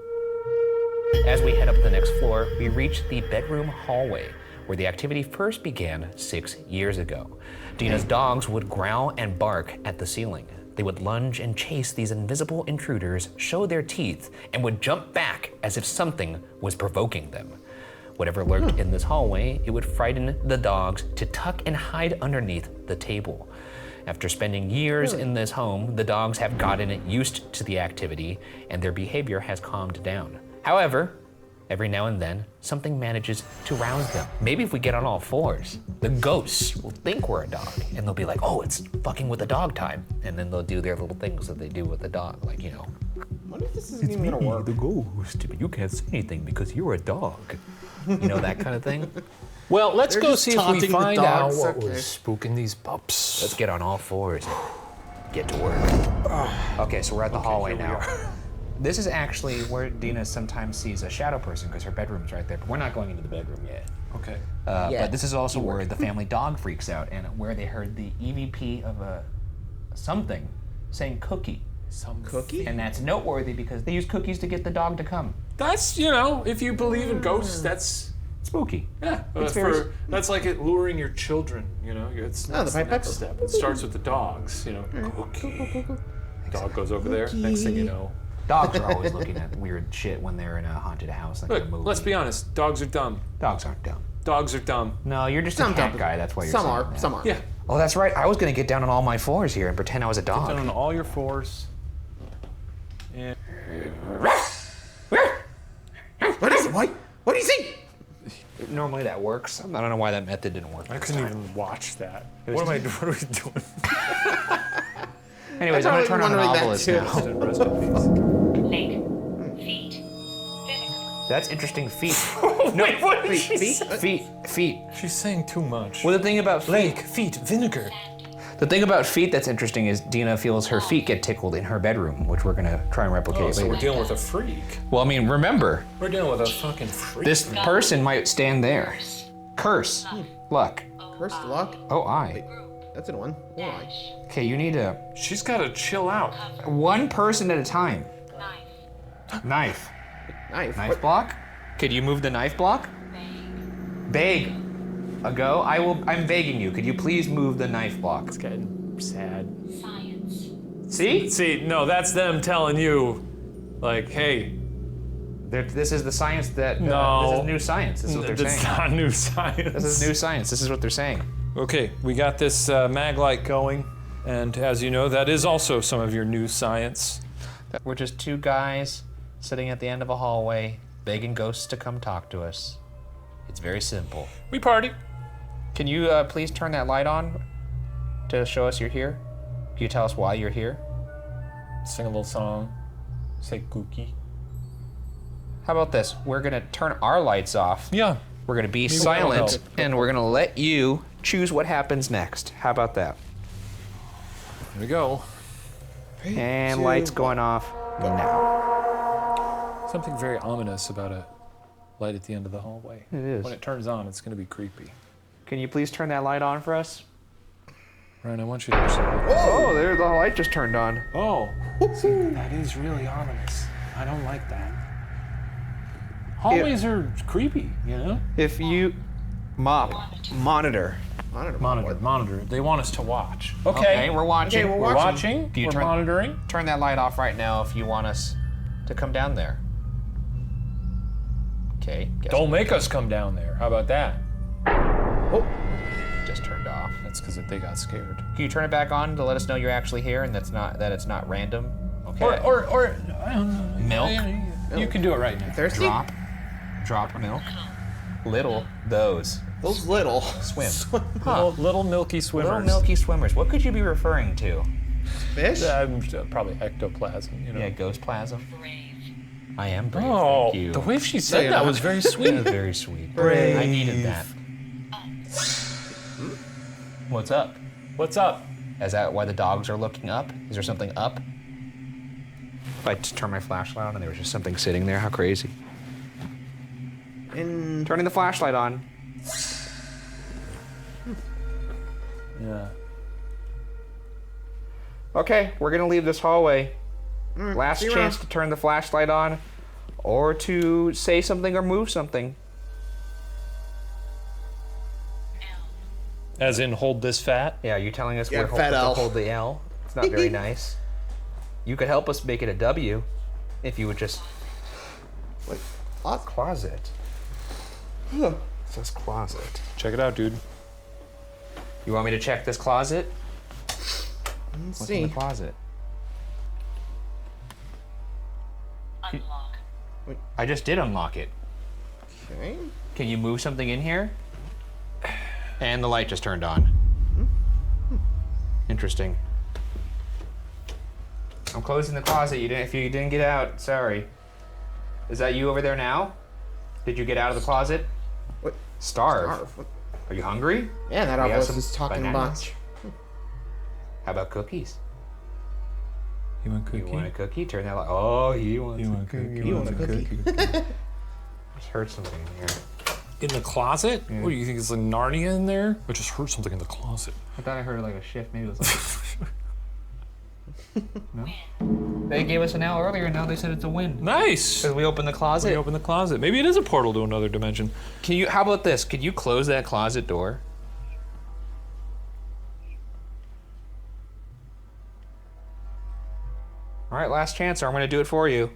As we head up the next floor, we reach the bedroom hallway, where the activity first began 6 years ago. Dina's dogs would growl and bark at the ceiling. They would lunge and chase these invisible intruders, show their teeth, and would jump back as if something was provoking them. Whatever lurked in this hallway, it would frighten the dogs to tuck and hide underneath the table. After spending years in this home, the dogs have gotten used to the activity, and their behavior has calmed down. However, every now and then, something manages to rouse them. Maybe if we get on all fours, the ghosts will think we're a dog, and they'll be like, oh, it's fucking with the dog time. And then they'll do their little things that they do with the dog, like, you know. I wonder if this isn't even gonna work. the ghost, but you can't say anything because you're a dog. You know, that kind of thing. Well, let's They're go just see if we taunting the find out dogs, what okay. was spooking these pups. Let's get on all fours and get to work. Okay, so we're at the hallway now. This is actually where Dina sometimes sees a shadow person because her bedroom's right there, but we're not going into the bedroom yet. Okay. But this is also where the family dog freaks out and where they heard the EVP of something saying cookie. Some Cookie? And that's noteworthy because they use cookies to get the dog to come. That's, you know, if you believe in ghosts, that's Spooky. yeah. That's like it luring your children. You know, it's Oh, that's the the pipe next petal. step. It starts with the dogs. You know, cookie. Dog goes over there. Next thing you know, Dogs are always looking at weird shit when they're in a haunted house, like in a look. movie. Let's be honest. Dogs are dumb. Dogs aren't dumb. Dogs are dumb. No, you're just Some a cat dumb. guy. That's why you're Some saying are, that. some are. Yeah. Oh, that's right. I was gonna get down on all my fours here and pretend I was a dog. Down on all your fours. And What is it? What do you see? Normally that works. I don't know why that method didn't work. I this couldn't time. even watch that. What am I doing? What are we doing? Anyways, I'm gonna I turn on the probably wondering that novelist too. now. Rest in peace. Feet. Vinegar. That's interesting. Feet. Wait, what did Wait, she feet? say? Feet. She's saying too much. Well, the thing about feet, Feet, vinegar. the thing about feet that's interesting is Dina feels her feet get tickled in her bedroom, which we're gonna try and replicate Oh, so later. we're dealing with a freak. Well, I mean, remember, We're dealing with a fucking freak. this person might stand there. Curse. Luck. Cursed luck. Oh, I. That's in one. Oh, my. Okay, you need to. She's gotta chill out. One person at a time. Knife. Knife. Knife. Knife What? block? Could you move the knife block? Beg. A go? I'm begging you. Could you please move the knife block? It's getting sad. Science. See, no, that's them telling you, like, hey. This is the science that. No. This is new science. This is what they're saying. It's not new science. This is new science. This is what they're saying. Okay, we got this mag light going, and as you know, that is also some of your new science. We're just two guys sitting at the end of a hallway, begging ghosts to come talk to us. It's very simple. We party. Can you please turn that light on to show us you're here? Can you tell us why you're here? Sing a little song. Say kooky. How about this? We're gonna turn our lights off. Yeah. We're gonna be Maybe silent, that'll help. and we're gonna let you choose what happens next. How about that? Here we go. And lights going off now. Something very ominous about a light at the end of the hallway. It is. When it turns on, it's going to be creepy. Can you please turn that light on for us? Ryan, I want you to do something. Oh, there the light just turned on. Oh. See, that is really ominous. I don't like that. Hallways are creepy, you know? If you monitor. Monitor. They want us to watch. Okay, we're watching. Okay, We're watching. Do you We're monitoring. Turn that light off right now if you want us to come down there. Okay. Don't make us come down there. How about that? Oh, just turned off. That's because they got scared. Can you turn it back on to let us know you're actually here and that it's not random? Okay. Or I don't know. Milk. You can do it right now. Thirsty? Drop milk. Little those. Those little. Swim. Little milky swimmers. Little milky swimmers. What could you be referring to? Fish? Probably ectoplasm, you know. Yeah, ghost plasm. Brave. I am brave. Oh, Thank you. the way she said you're that not. was very That sweet. was very sweet. Brave. I needed that. What's up? What's up? Is that why the dogs are looking up? Is there something up? If I just turn my flashlight on and there was just something sitting there, how crazy. Turning the flashlight on. Yeah. Okay, we're gonna leave this hallway. Last see you chance around. to turn the flashlight on or to say something or move something. As in, hold this fat? Yeah, you're telling us Yeah, we're fat supposed L. to hold the L? It's not very nice. You could help us make it a W if you would just... What? Closet. It says closet. Check it out, dude. You want me to check this closet? Let's What's see. in the closet? Unlock. I just did unlock it. Okay. Can you move something in here? And the light just turned on. Interesting. I'm closing the closet. If you didn't get out, sorry. Is that you over there now? Did you get out of the closet? What? Starve. What? Are you hungry? Yeah, that We have voice some is talking bananas. bunch. How about cookies? You want You want a cookie? Turn that light. Oh, he wants a cookie. You want a cookie? Just heard something in here. In the closet? What do you think? It's like Narnia in there? I just heard something in the closet. I thought I heard like a shift. Maybe it was like. No? They gave us an L earlier, and now they said it's a win. Nice! Because we opened the closet. We open the closet. Maybe it is a portal to another dimension. Can you? How about this? Could you close that closet door? All right, last chance, or I'm going to do it for you.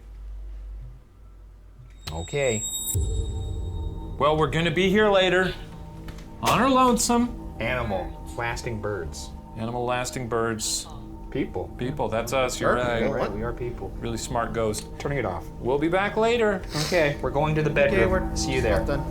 Okay. Well, we're gonna be here later. On our lonesome. Animal, lasting birds. Animal lasting birds. People. People, that's us. You're Birds, right. Right, we are people. Really smart ghost. Turning it off. We'll be back later. Okay, we're going to the bedroom. we're See you there. Done.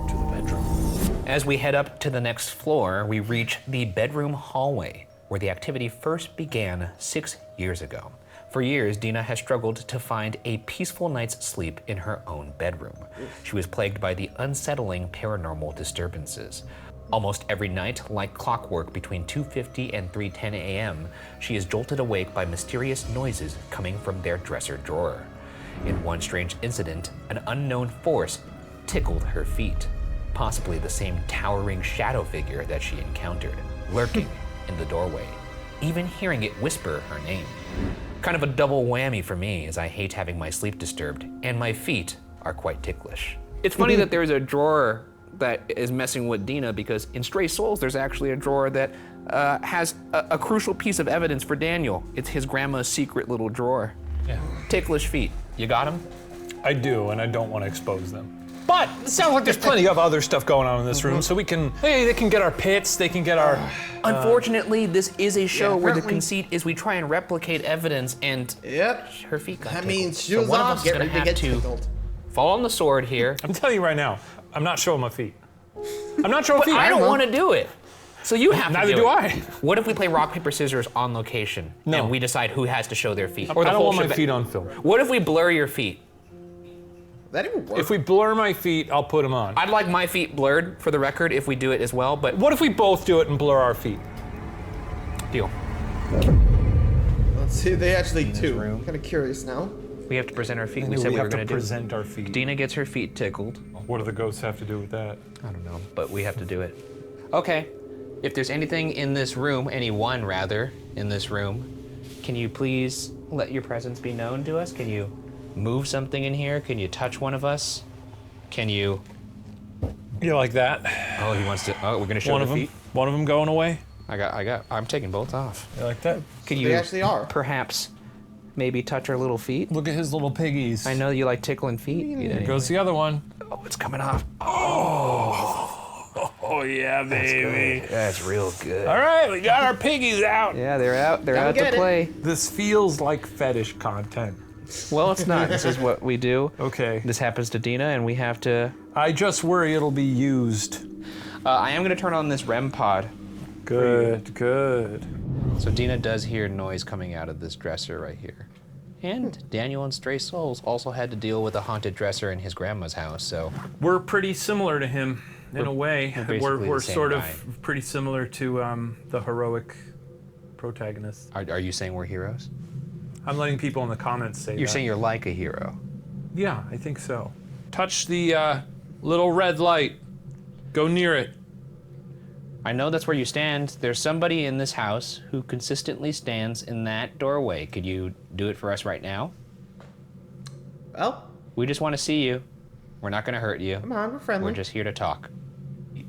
To the bedroom. As we head up to the next floor, we reach the bedroom hallway, where the activity first began 6 years ago. For years, Dina has struggled to find a peaceful night's sleep in her own bedroom. She was plagued by the unsettling paranormal disturbances. Almost every night, like clockwork between 2:50 and 3:10 a.m., she is jolted awake by mysterious noises coming from their dresser drawer. In one strange incident, an unknown force tickled her feet, possibly the same towering shadow figure that she encountered, lurking in the doorway, even hearing it whisper her name. Kind of a double whammy for me, as I hate having my sleep disturbed, and my feet are quite ticklish. It's funny that there's a drawer that is messing with Dina, because in Stray Souls, there's actually a drawer that has a crucial piece of evidence for Daniel. It's his grandma's secret little drawer. Yeah. Ticklish feet. You got him? I do, and I don't want to expose them. But it sounds like there's plenty of other stuff going on in this room, so we can, hey, they can get our pits, they can get our... Unfortunately, this is a show where the conceit is we try and replicate evidence, and her feet got tickled. That means So shoes one of off, us get is gonna ready to have get to tickled. fall on the sword here. I'm telling you right now, I'm not showing my feet. I'm not showing But feet. I don't want to do it. So you have to Neither do do it. I. What if we play rock, paper, scissors on location? No. And we decide who has to show their feet? I don't want my feet on film. What if we blur your feet? That even work. If we blur my feet, I'll put them on. I'd like my feet blurred for the record if we do it as well, but What if we both do it and blur our feet? deal. Let's see if they actually do. I'm kind of curious now. We have to present our feet. We We said we were have to going to do. present our feet. Dina gets her feet tickled. What do the ghosts have to do with that? I don't know, but we have to do it. Okay. If there's anything in this room, anyone rather, in this room, can you please let your presence be known to us? Can you move something in here? Can you touch one of us? Can you? You like that? Oh, he wants to. Oh, we're gonna show One the of them. feet. One of them going away. I'm taking both off. You like that? Can you? They actually are. Perhaps, maybe touch our little feet. Look at his little piggies. I know you like tickling feet. Here goes the other one. Oh, it's coming off. Oh yeah, baby. That's real good. All right, we got our piggies out. Yeah, they're out. They're Come out to get it. play. This feels like fetish content. Well, it's not. This is what we do. Okay. This happens to Dina, and we have to. I just worry it'll be used. I am gonna turn on this REM pod. Good, good. So Dina does hear noise coming out of this dresser right here. And Daniel and Stray Souls also had to deal with a haunted dresser in his grandma's house, so. We're pretty similar to him in a way. basically We're the same sort guy. of pretty similar to the heroic protagonist. Are you saying we're heroes? I'm letting people in the comments say You're that. saying you're like a hero. Yeah, I think so. Touch the little red light. Go near it. I know that's where you stand. There's somebody in this house who consistently stands in that doorway. Could you do it for us right now? Well, We just want to see you. We're not going to hurt you. come on, we're friendly. We're just here to talk.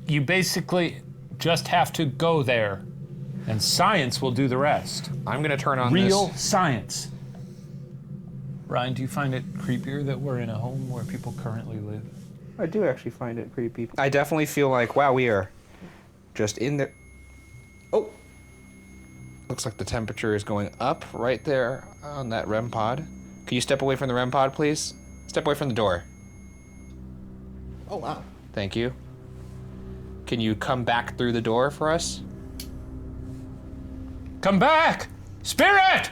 You basically just have to go there, and science will do the rest. I'm going to turn on Real this. science. Ryan, do you find it creepier that we're in a home where people currently live? I do actually find it creepy. I definitely feel like, wow, we are just in there. Oh. Looks like the temperature is going up right there on that REM pod. Can you step away from the REM pod, please? Step away from the door. Oh, wow. Thank you. Can you come back through the door for us? Come back! Spirit!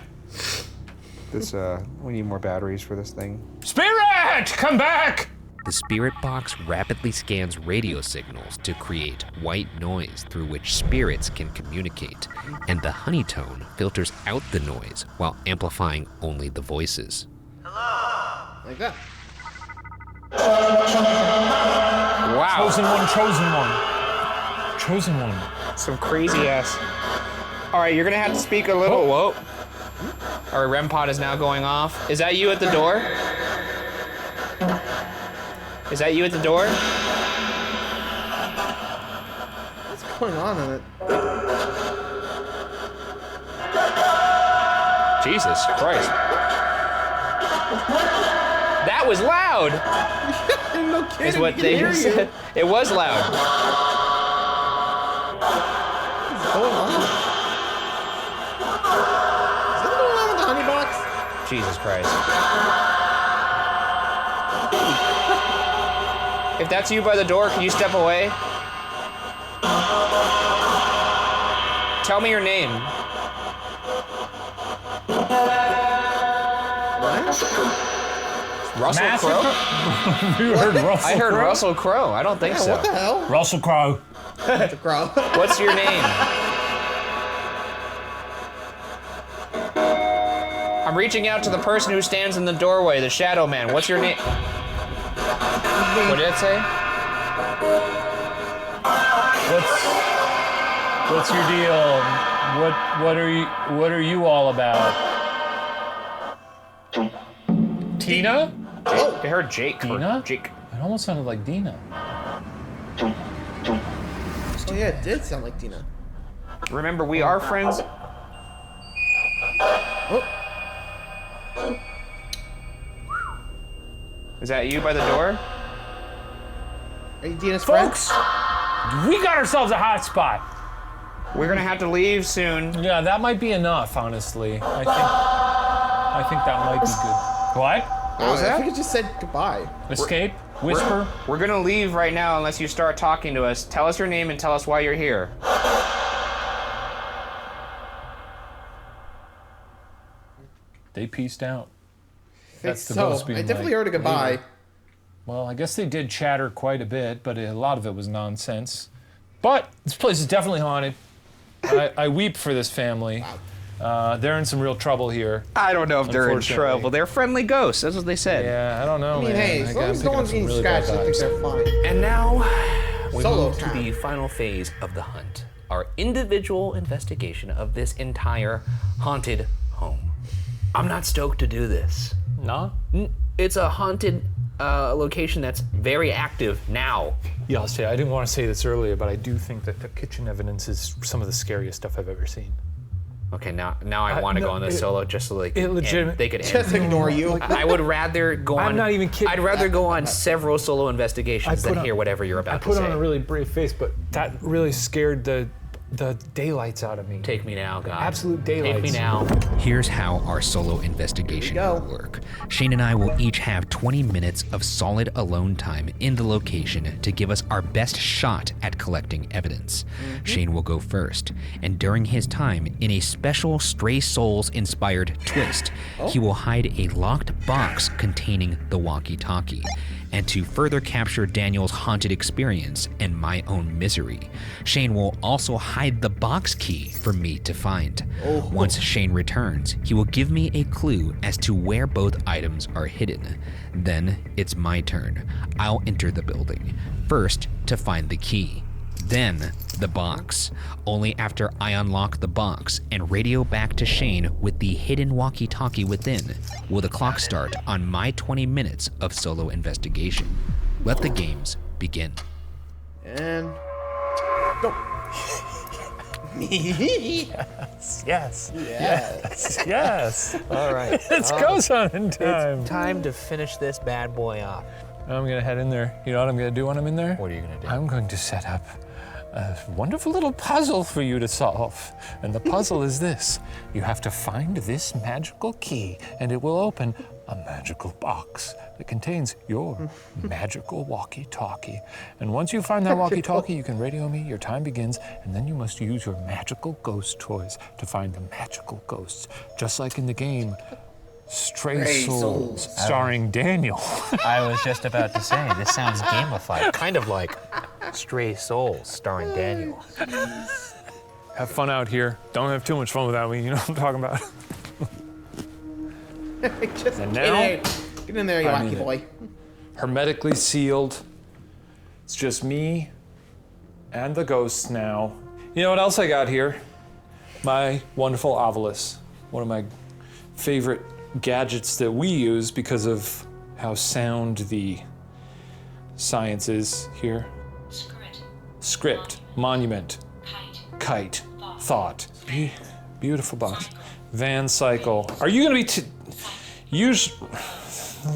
This, we need more batteries for this thing. Spirit! Come back! The spirit box rapidly scans radio signals to create white noise through which spirits can communicate, and the honeytone filters out the noise while amplifying only the voices. Like that. Wow. Chosen one, chosen one. Chosen one. Some crazy ass. All right, you're gonna have to speak a little. Whoa. Our REM pod is now going off. Is that you at the door? Is that you at the door? What's going on in it? Jesus Christ. That was loud. No kidding. Is what we can they hear said. It was loud. What's going on? Is something going on with the honey box? Jesus Christ. If that's you by the door, can you step away? Tell me your name. Russell Crowe? You heard Russell I heard Crowe? Russell Crowe. I don't think Yeah, so. what the hell? Russell Crowe. It's a crow. What's your name? I'm reaching out to the person who stands in the doorway, the shadow man. What's your name? What did it say? What's your deal? What are you all about? Tina? I heard Jake. Tina? Jake. I almost sounded like Dina. Oh yeah, it did sound like Dina. Remember, we are friends. Oh. Is that you by the door? Are you Dina's Folks, friend? we got ourselves a hot spot. We're gonna have to leave soon. Yeah, that might be enough, honestly. I think that might be good. What? What was I that? think it just said goodbye. Escape? Whisper? We're gonna leave right now unless you start talking to us. Tell us your name and tell us why you're here. They pieced out. That's the so. ghost being I definitely like, heard a goodbye. later. Well, I guess they did chatter quite a bit, but a lot of it was nonsense. But this place is definitely haunted. I weep for this family. They're in some real trouble here. I don't know if they're in Unfortunately. trouble. They're friendly ghosts. That's what they said. Yeah, I don't know, I mean, man. hey, as long as no one's being scratched, I think they're fine. And now we Solo move to time. the final phase of the hunt. Our individual investigation of this entire haunted home. I'm not stoked to do this. No? It's a haunted location that's very active now. Yeah, I'll say, I didn't want to say this earlier, but I do think that the kitchen evidence is some of the scariest stuff I've ever seen. Okay, now I want to no, go on this solo just so like they could Just end. ignore you. I would rather go on. I'm not even kidding. I'd rather go on several solo investigations than on- hear whatever you're about I to put say. on a really brave face, but that really scared the daylights out of me. Take me now, God. Absolute daylights. Take me now. Here's how our solo investigation Here we will go. work. Shane and I will each have 20 minutes of solid alone time in the location to give us our best shot at collecting evidence. Shane will go first, and during his time, in a special Stray Souls-inspired twist, he will hide a locked box containing the walkie-talkie. And to further capture Daniel's haunted experience and my own misery, Shane will also hide the box key for me to find. Once Shane returns, he will give me a clue as to where both items are hidden. Then it's my turn. I'll enter the building, first to find the key, then the box. Only after I unlock the box and radio back to Shane with the hidden walkie-talkie within will the clock start on my 20 minutes of solo investigation. Let the games begin. And go. Yes. All right. It's goes on in time. It's time to finish this bad boy off. I'm gonna head in there. You know what I'm gonna do when I'm in there? What are you gonna do? I'm going to set up a wonderful little puzzle for you to solve. And the puzzle is this. You have to find this magical key, and it will open a magical box that contains your magical walkie-talkie. And once you find that walkie-talkie, you can radio me, your time begins, and then you must use your magical ghost toys to find the magical ghosts. Just like in the game, Stray Souls, starring Daniel. I was just about to say, this sounds gamified, kind of like Stray Souls starring Daniel. Have fun out here. Don't have too much fun without me, you know what I'm talking about. Just And get now, get in there, you I'm wacky in it. boy. Hermetically sealed. It's just me and the ghosts now. You know what else I got here? My wonderful Ovilus, one of my favorite gadgets that we use because of how sound the science is here. Script, monument, kite, thought. Beautiful box. Van cycle. Are you gonna be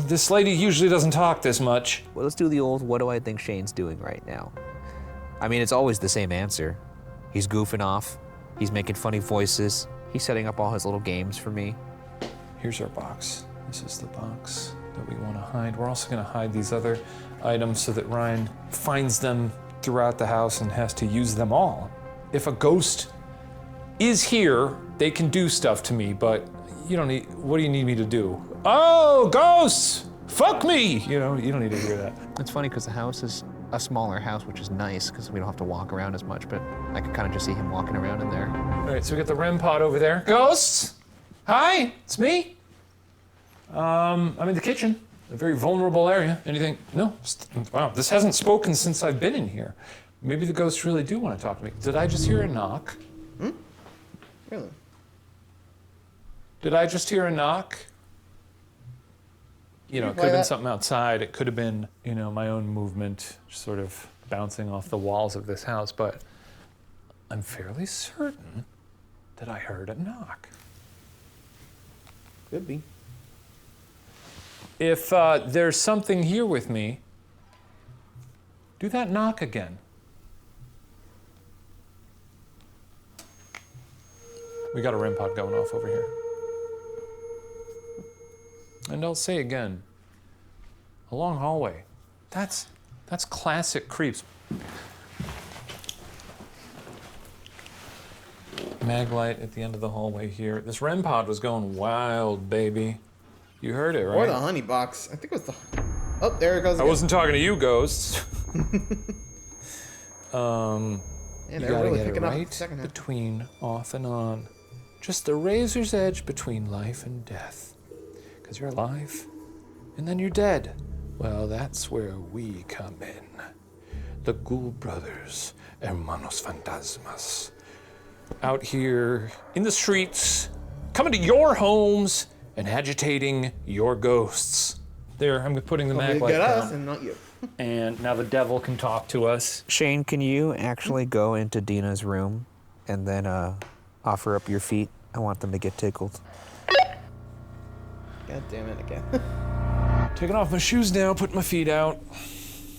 this lady usually doesn't talk this much. Well, let's do the old, what do I think Shane's doing right now? I mean, it's always the same answer. He's goofing off. He's making funny voices. He's setting up all his little games for me. Here's our box. This is the box that we want to hide. We're also going to hide these other items so that Ryan finds them throughout the house and has to use them all. If a ghost is here, they can do stuff to me, but you don't need, what do you need me to do? Oh, ghosts! Fuck me! You know, you don't need to hear that. It's funny because the house is a smaller house, which is nice because we don't have to walk around as much, but I can kind of just see him walking around in there. All right, so we got the REM pod over there. Ghosts! Hi, it's me. I'm in the kitchen, a very vulnerable area. Anything? No? Wow, this hasn't spoken since I've been in here. Maybe the ghosts really do want to talk to me. Did I just hear a knock? Really? Did I just hear a knock? You know, it could have been something outside. It could have been, you know, my own movement sort of bouncing off the walls of this house. But I'm fairly certain that I heard a knock. Could be. If there's something here with me, do that knock again. We got a REM pod going off over here. And I'll say again, a long hallway. That's classic creeps. Mag light at the end of the hallway here. This REM pod was going wild, baby. You heard it, right? Or the honey box. I think it was the... Oh, there it goes again. I wasn't talking to you, ghosts. Yeah, you they're gotta really get it picking up right the second half. between off and on. Just the razor's edge between life and death. Because you're alive, and then you're dead. Well, that's where we come in. The Ghoul Brothers, Hermanos Fantasmas. Out here in the streets, coming to your homes and agitating your ghosts. There, I'm putting the mag light Get us down. and not you. And now the devil can talk to us. Shane, can you actually go into Dina's room and then offer up your feet? I want them to get tickled. God damn it again. Taking off my shoes now, putting my feet out.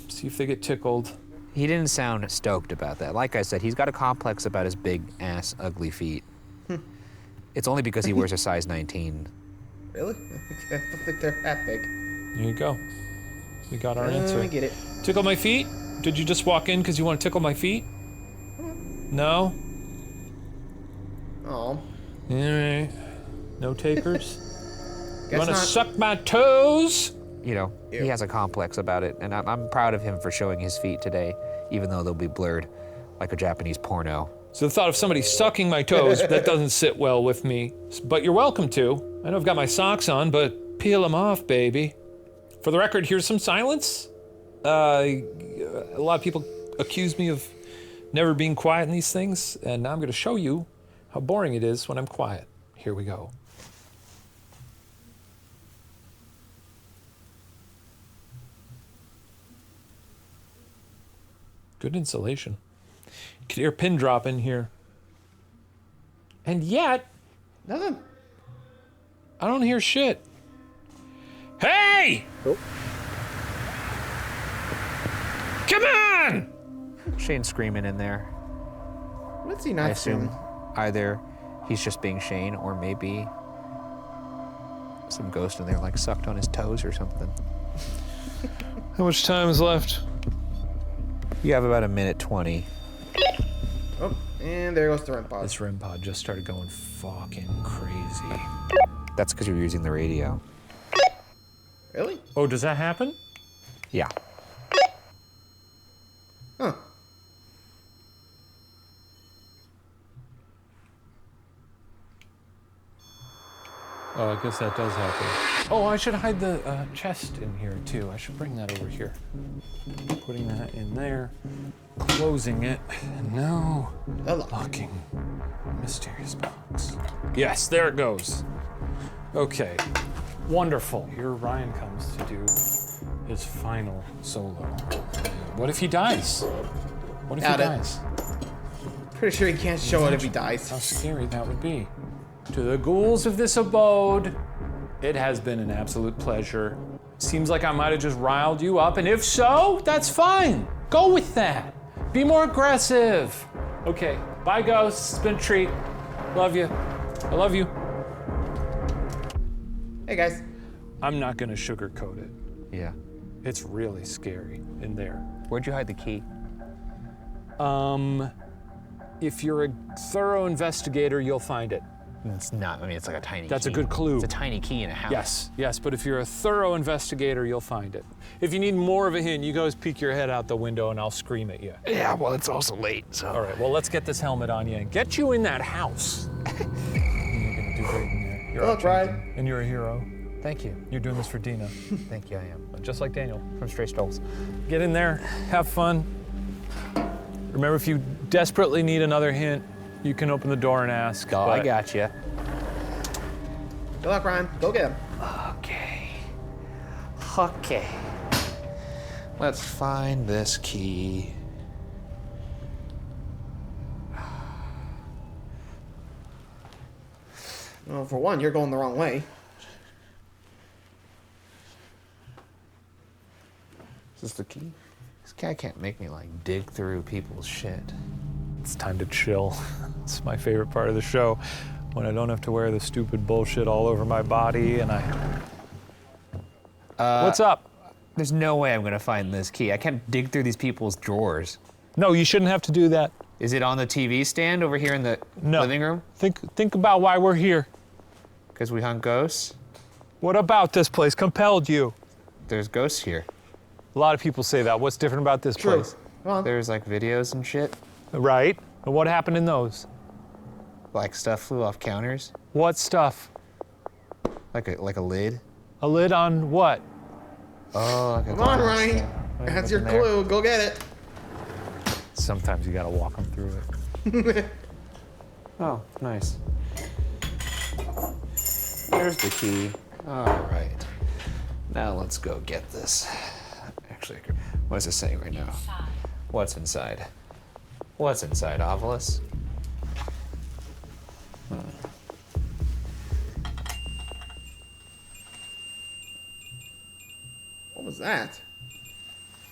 See if they get tickled. He didn't sound stoked about that. Like I said, he's got a complex about his big ass, ugly feet. It's only because he wears a size 19. Really? I don't think they're that big. Here you go. We got our answer. I get it. Tickle my feet? Did you just walk in because you want to tickle my feet? No? Oh. All right. No takers? You want to not. suck my toes? You know, Ew. he has a complex about it, and I'm proud of him for showing his feet today, even though they'll be blurred like a Japanese porno. So the thought of somebody sucking my toes, that doesn't sit well with me. But you're welcome to. I know I've got my socks on, but peel them off, baby. For the record, here's some silence. A lot of people accuse me of never being quiet in these things, and now I'm going to show you how boring it is when I'm quiet. Here we go. Good insulation. You can hear a pin drop in here. And yet, Nothing. I don't hear shit. Hey! Oh. Come on! Shane's screaming in there. What's he I not assume doing? either he's just being Shane, or maybe some ghost in there like sucked on his toes or something. How much time is left? You have about 1:20. Oh, and there goes the REM pod. This REM pod just started going fucking crazy. That's because you're using the radio. Really? Oh, does that happen? Yeah. Huh. Oh, I guess that does happen. Oh, I should hide the chest in here too. I should bring that over here. Putting that in there, closing it, and now locking mysterious box. Yes, there it goes. Okay, wonderful. Here Ryan comes to do his final solo. What if he dies? What if he Doubt it. dies? Pretty sure he can't show it if he dies. How scary that would be. To the ghouls of this abode, it has been an absolute pleasure. Seems like I might have just riled you up, and if so, that's fine. Go with that. Be more aggressive. Okay, bye ghosts, it's been a treat. Love you. I love you. Hey guys. I'm not gonna sugarcoat it. Yeah. It's really scary in there. Where'd you hide the key? If you're a thorough investigator, you'll find it. It's not. I mean, it's like a tiny That's key. a good clue. It's a tiny key in a house. Yes, yes, but if you're a thorough investigator, you'll find it. If you need more of a hint, you guys peek your head out the window and I'll scream at you. Yeah, well, it's also late, so. All right, well, let's get this helmet on you and get you in that house. You're gonna do great in there. You're Look, Ryan. and you're a hero. Thank you. You're doing this for Dina, Thank you, I am. just like Daniel. From Stray Stoles. Get in there, have fun. Remember, if you desperately need another hint, you can open the door and ask. Oh, I got you. Good luck, Ryan. Go get him. Okay. Okay. Let's find this key. Well, for one, you're going the wrong way. Is this the key? This guy can't make me like dig through people's shit. It's time to chill. It's my favorite part of the show, when I don't have to wear the stupid bullshit all over my body and What's up? There's no way I'm gonna find this key. I can't dig through these people's drawers. No, you shouldn't have to do that. Is it on the TV stand over here in the living room? Think about why we're here. Because we hunt ghosts? What about this place compelled you? There's ghosts here. A lot of people say that. What's different about this place? Well, There's like videos and shit. Right. And what happened in those? Like stuff flew off counters. What stuff? Like a lid. A lid on what? Oh, come on, Ryan. That's your clue. Go get it. Sometimes you gotta walk them through it. Oh, nice. There's the key. All right. Now let's go get this. Actually, what is it saying right now? What's inside? What's inside, Ovilus? What was that?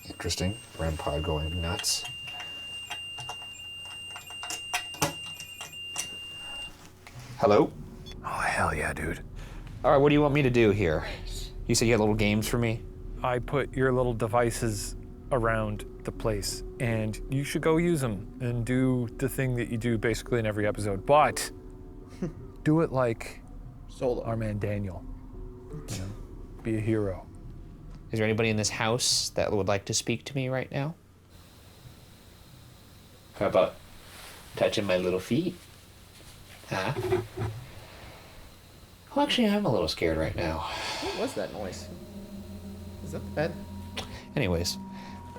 Interesting. REM pod going nuts. Hello? Oh, hell yeah, dude. All right, what do you want me to do here? You said you had little games for me? I put your little devices around the place, and you should go use them and do the thing that you do basically in every episode. But do it like Solo. our man Daniel. You know, be a hero. Is there anybody in this house that would like to speak to me right now? How about touching my little feet? Huh? Well, actually, I'm a little scared right now. What was that noise? Is that the bed? Anyways,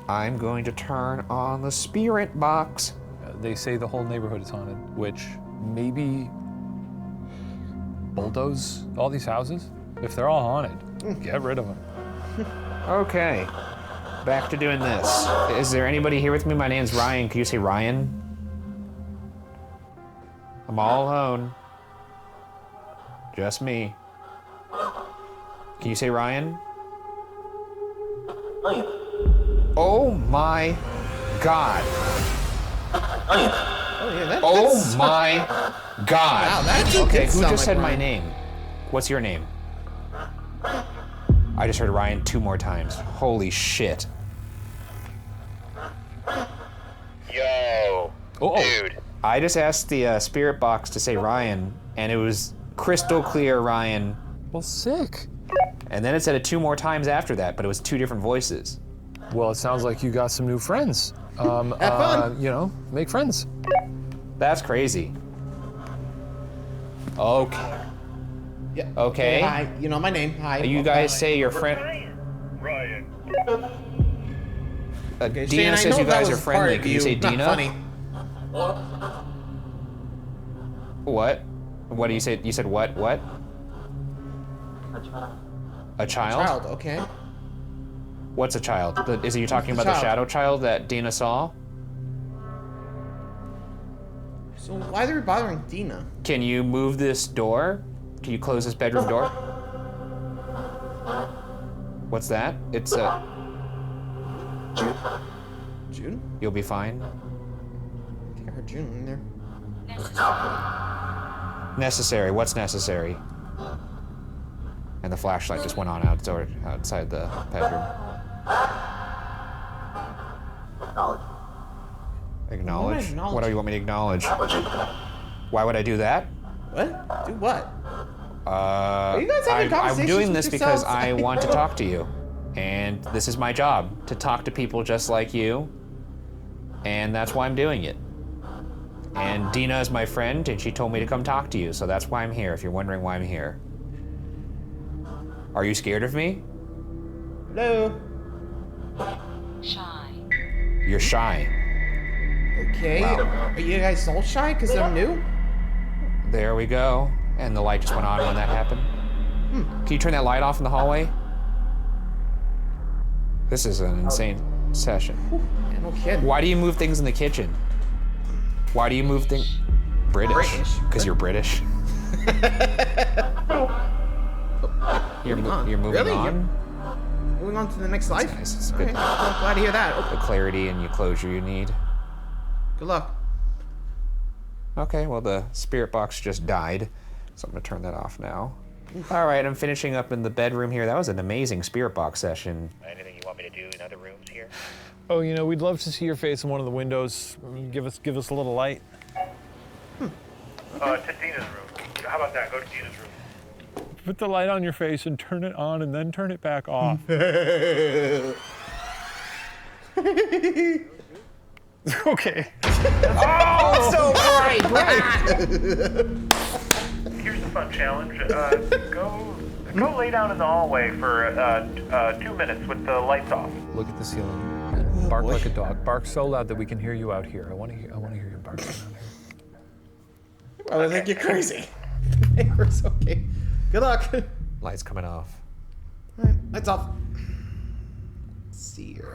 I'm going to turn on the spirit box. They say the whole neighborhood is haunted, which maybe bulldoze all these houses? If they're all haunted, get rid of them. Okay, back to doing this. Is there anybody here with me? My name's Ryan. Can you say Ryan? I'm all alone. Just me. Can you say Ryan? Oh my God. Oh, yeah, that's... Oh my God. Wow, that okay, did who sound just said like my Ryan. name? What's your name? I just heard Ryan 2 more times. Holy shit. Yo, dude. I just asked the spirit box to say Ryan, and it was crystal clear Ryan. Well, sick. And then it said it 2 more times after that, but it was 2 different voices. Well, it sounds like you got some new friends. Have fun. You know, make friends. That's crazy. Okay. Yeah. Okay. Hi. You know my name. Hi. You guys say your friend. Ryan. Okay, Shane, Dina I says know you that guys was are friendly. part of Can you say not Dina? Funny. What? What do you say? You said what? What? A child? Child. Okay. What's a child? Is it you talking What's a about the child? shadow child that Dina saw? So why are they bothering Dina? Can you move this door? Can you close this bedroom door? What's that? It's a... June? You'll be fine. I think I heard June in there. Necessary. What's necessary? And the flashlight just went on outside the bedroom. Acknowledge? What do you want me to acknowledge? Why would I do that? What? Do what? You guys having I'm conversations doing with this because yourselves? I want to talk to you. And this is my job, to talk to people just like you. And that's why I'm doing it. And Dina is my friend, and she told me to come talk to you, so that's why I'm here, if you're wondering why I'm here. Are you scared of me? Hello. Shy. You're shy. Okay. Wow. Are you guys all shy because I'm new? There we go. And the light just went on when that happened. Can you turn that light off in the hallway? This is an insane session. Yeah, no kidding. Why do you move things in the kitchen? Why do you move things? British. Because you're British. You're moving Really? on. Moving on to the next life? Nice. It's All good. right, well, glad to hear that. Oh, The clarity and the closure you need. good luck. Okay, well, the spirit box just died, so I'm gonna turn that off now. All right, I'm finishing up in the bedroom here. That was an amazing spirit box session. Anything you want me to do in other rooms here? Oh, you know, we'd love to see your face in one of the windows. Give us a little light. To Dina's room. How about that? Go to Dina's room. Put the light on your face and turn it on and then turn it back off. Okay. Oh, so bright! Here's the fun challenge. Go lay down in the hallway for 2 minutes with the lights off. Look at the ceiling and bark like a dog. Bark so loud that we can hear you out here. I want to hear your bark out here. Well, I think you're crazy. It's okay. Good luck. Light's coming off. All right, lights off. Let's see here.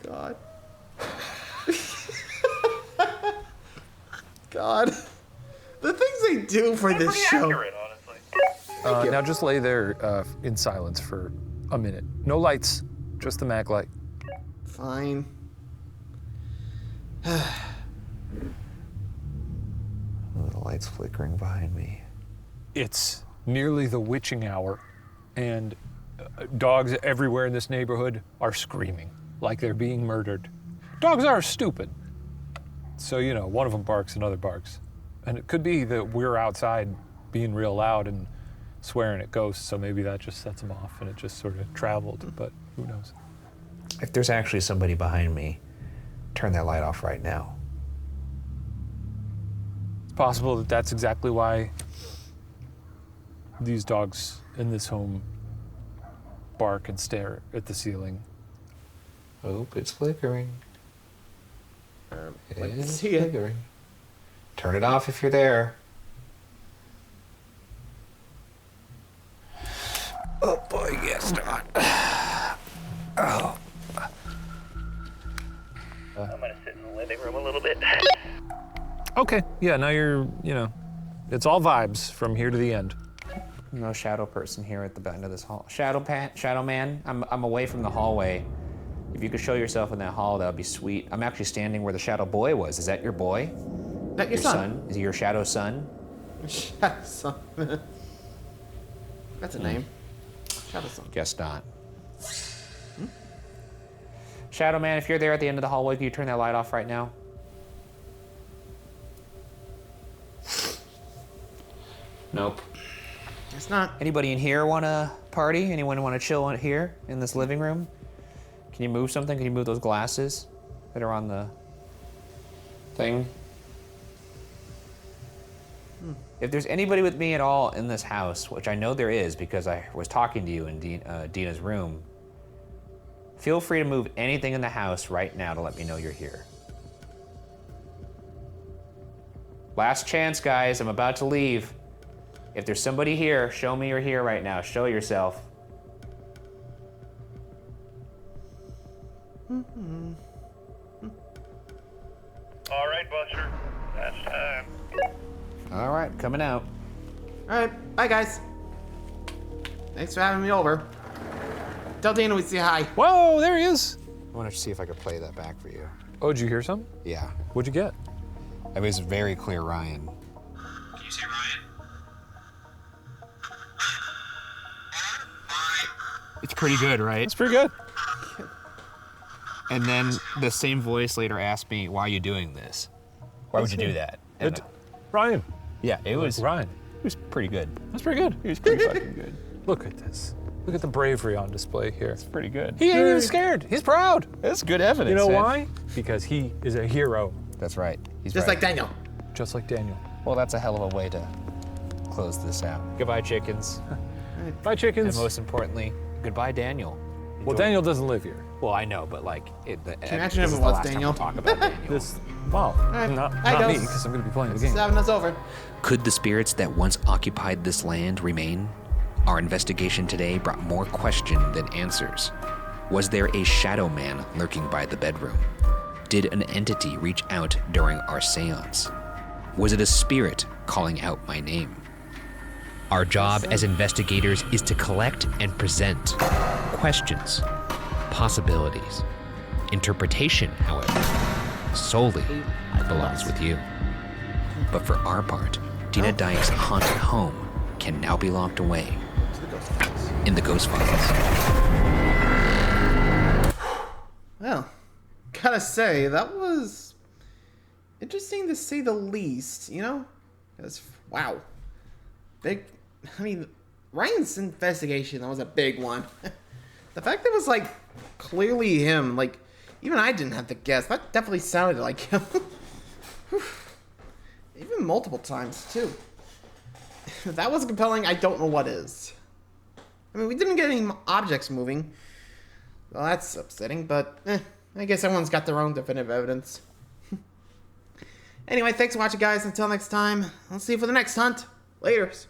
God. God. The things they do for this Pretty show. accurate, honestly. Now just lay there in silence for a minute. No lights, just the mag light. Fine. Oh, the light's flickering behind me. It's nearly the witching hour, and dogs everywhere in this neighborhood are screaming like they're being murdered. Dogs are stupid. So, you know, one of them barks, another barks. And it could be that we're outside being real loud and swearing at ghosts, so maybe that just sets them off and it just sort of traveled, but who knows? If there's actually somebody behind me, turn that light off right now. It's possible that that's exactly why these dogs in this home bark and stare at the ceiling. Oh, it's flickering. Let's see it. Flickering. Turn it off if you're there. Oh boy, yes not. Oh. I'm gonna sit in the living room a little bit. Okay, yeah, now you're, you know, it's all vibes from here to the end. No shadow person here at the end of this hall. Shadow man, I'm away from the hallway. If you could show yourself in that hall, that would be sweet. I'm actually standing where the shadow boy was. Is that your boy? That your son? Is he your shadow son? Shadow son. That's a name. Shadow son. Guess not. Shadow man, if you're there at the end of the hallway, can you turn that light off right now? Nope. It's not. Anybody in here want to party? Anyone want to chill in here in this living room? Can you move something? Can you move those glasses that are on the thing? If there's anybody with me at all in this house, which I know there is because I was talking to you in Dina's room, feel free to move anything in the house right now to let me know you're here. Last chance, guys. I'm about to leave. If there's somebody here, show me you're here right now. Show yourself. All right, Buster. That's time. All right, coming out. All right, bye guys. Thanks for having me over. Tell Dana we say hi. Whoa, there he is. I wanted to see if I could play that back for you. Oh, did you hear something? Yeah. What'd you get? It was very clear, Ryan. Can you say Ryan? It's pretty good, right? It's pretty good. And then the same voice later asked me, why are you doing this? Why would you do that? And, Ryan. yeah, it was Ryan. It was pretty good. That's pretty good. It was pretty fucking good. Look at this. Look at the bravery on display here. It's pretty good. He ain't even scared. He's proud. That's good evidence. You know man. why? Because he is a hero. That's right. He's Just right. like Daniel. Just like Daniel. Well, that's a hell of a way to close this out. Goodbye, chickens. Bye, chickens. And most importantly, goodbye, Daniel. Well, Daniel doesn't live here. Well, I know, but like, Can you imagine if it was Daniel? Talk about Daniel. Well, right. not Hi, me, Ghost. because I'm going to be playing the game. 7 is over. Could the spirits that once occupied this land remain? Our investigation today brought more question than answers. Was there a shadow man lurking by the bedroom? Did an entity reach out during our seance? Was it a spirit calling out my name? Our job as investigators is to collect and present questions, possibilities. Interpretation, however, solely belongs with you. But for our part, Dina Duyck's haunted home can now be locked away in the Ghost Files. Well, gotta say, that was interesting to say the least, you know? Because, wow. Ryan's investigation, that was a big one. The fact that it was, like, clearly him, like, even I didn't have to guess. That definitely sounded like him. Even multiple times, too. If that wasn't compelling, I don't know what is. I mean, we didn't get any objects moving. Well, that's upsetting, but I guess everyone's got their own definitive evidence. Anyway, thanks for watching, guys. Until next time, I'll see you for the next hunt. Laters.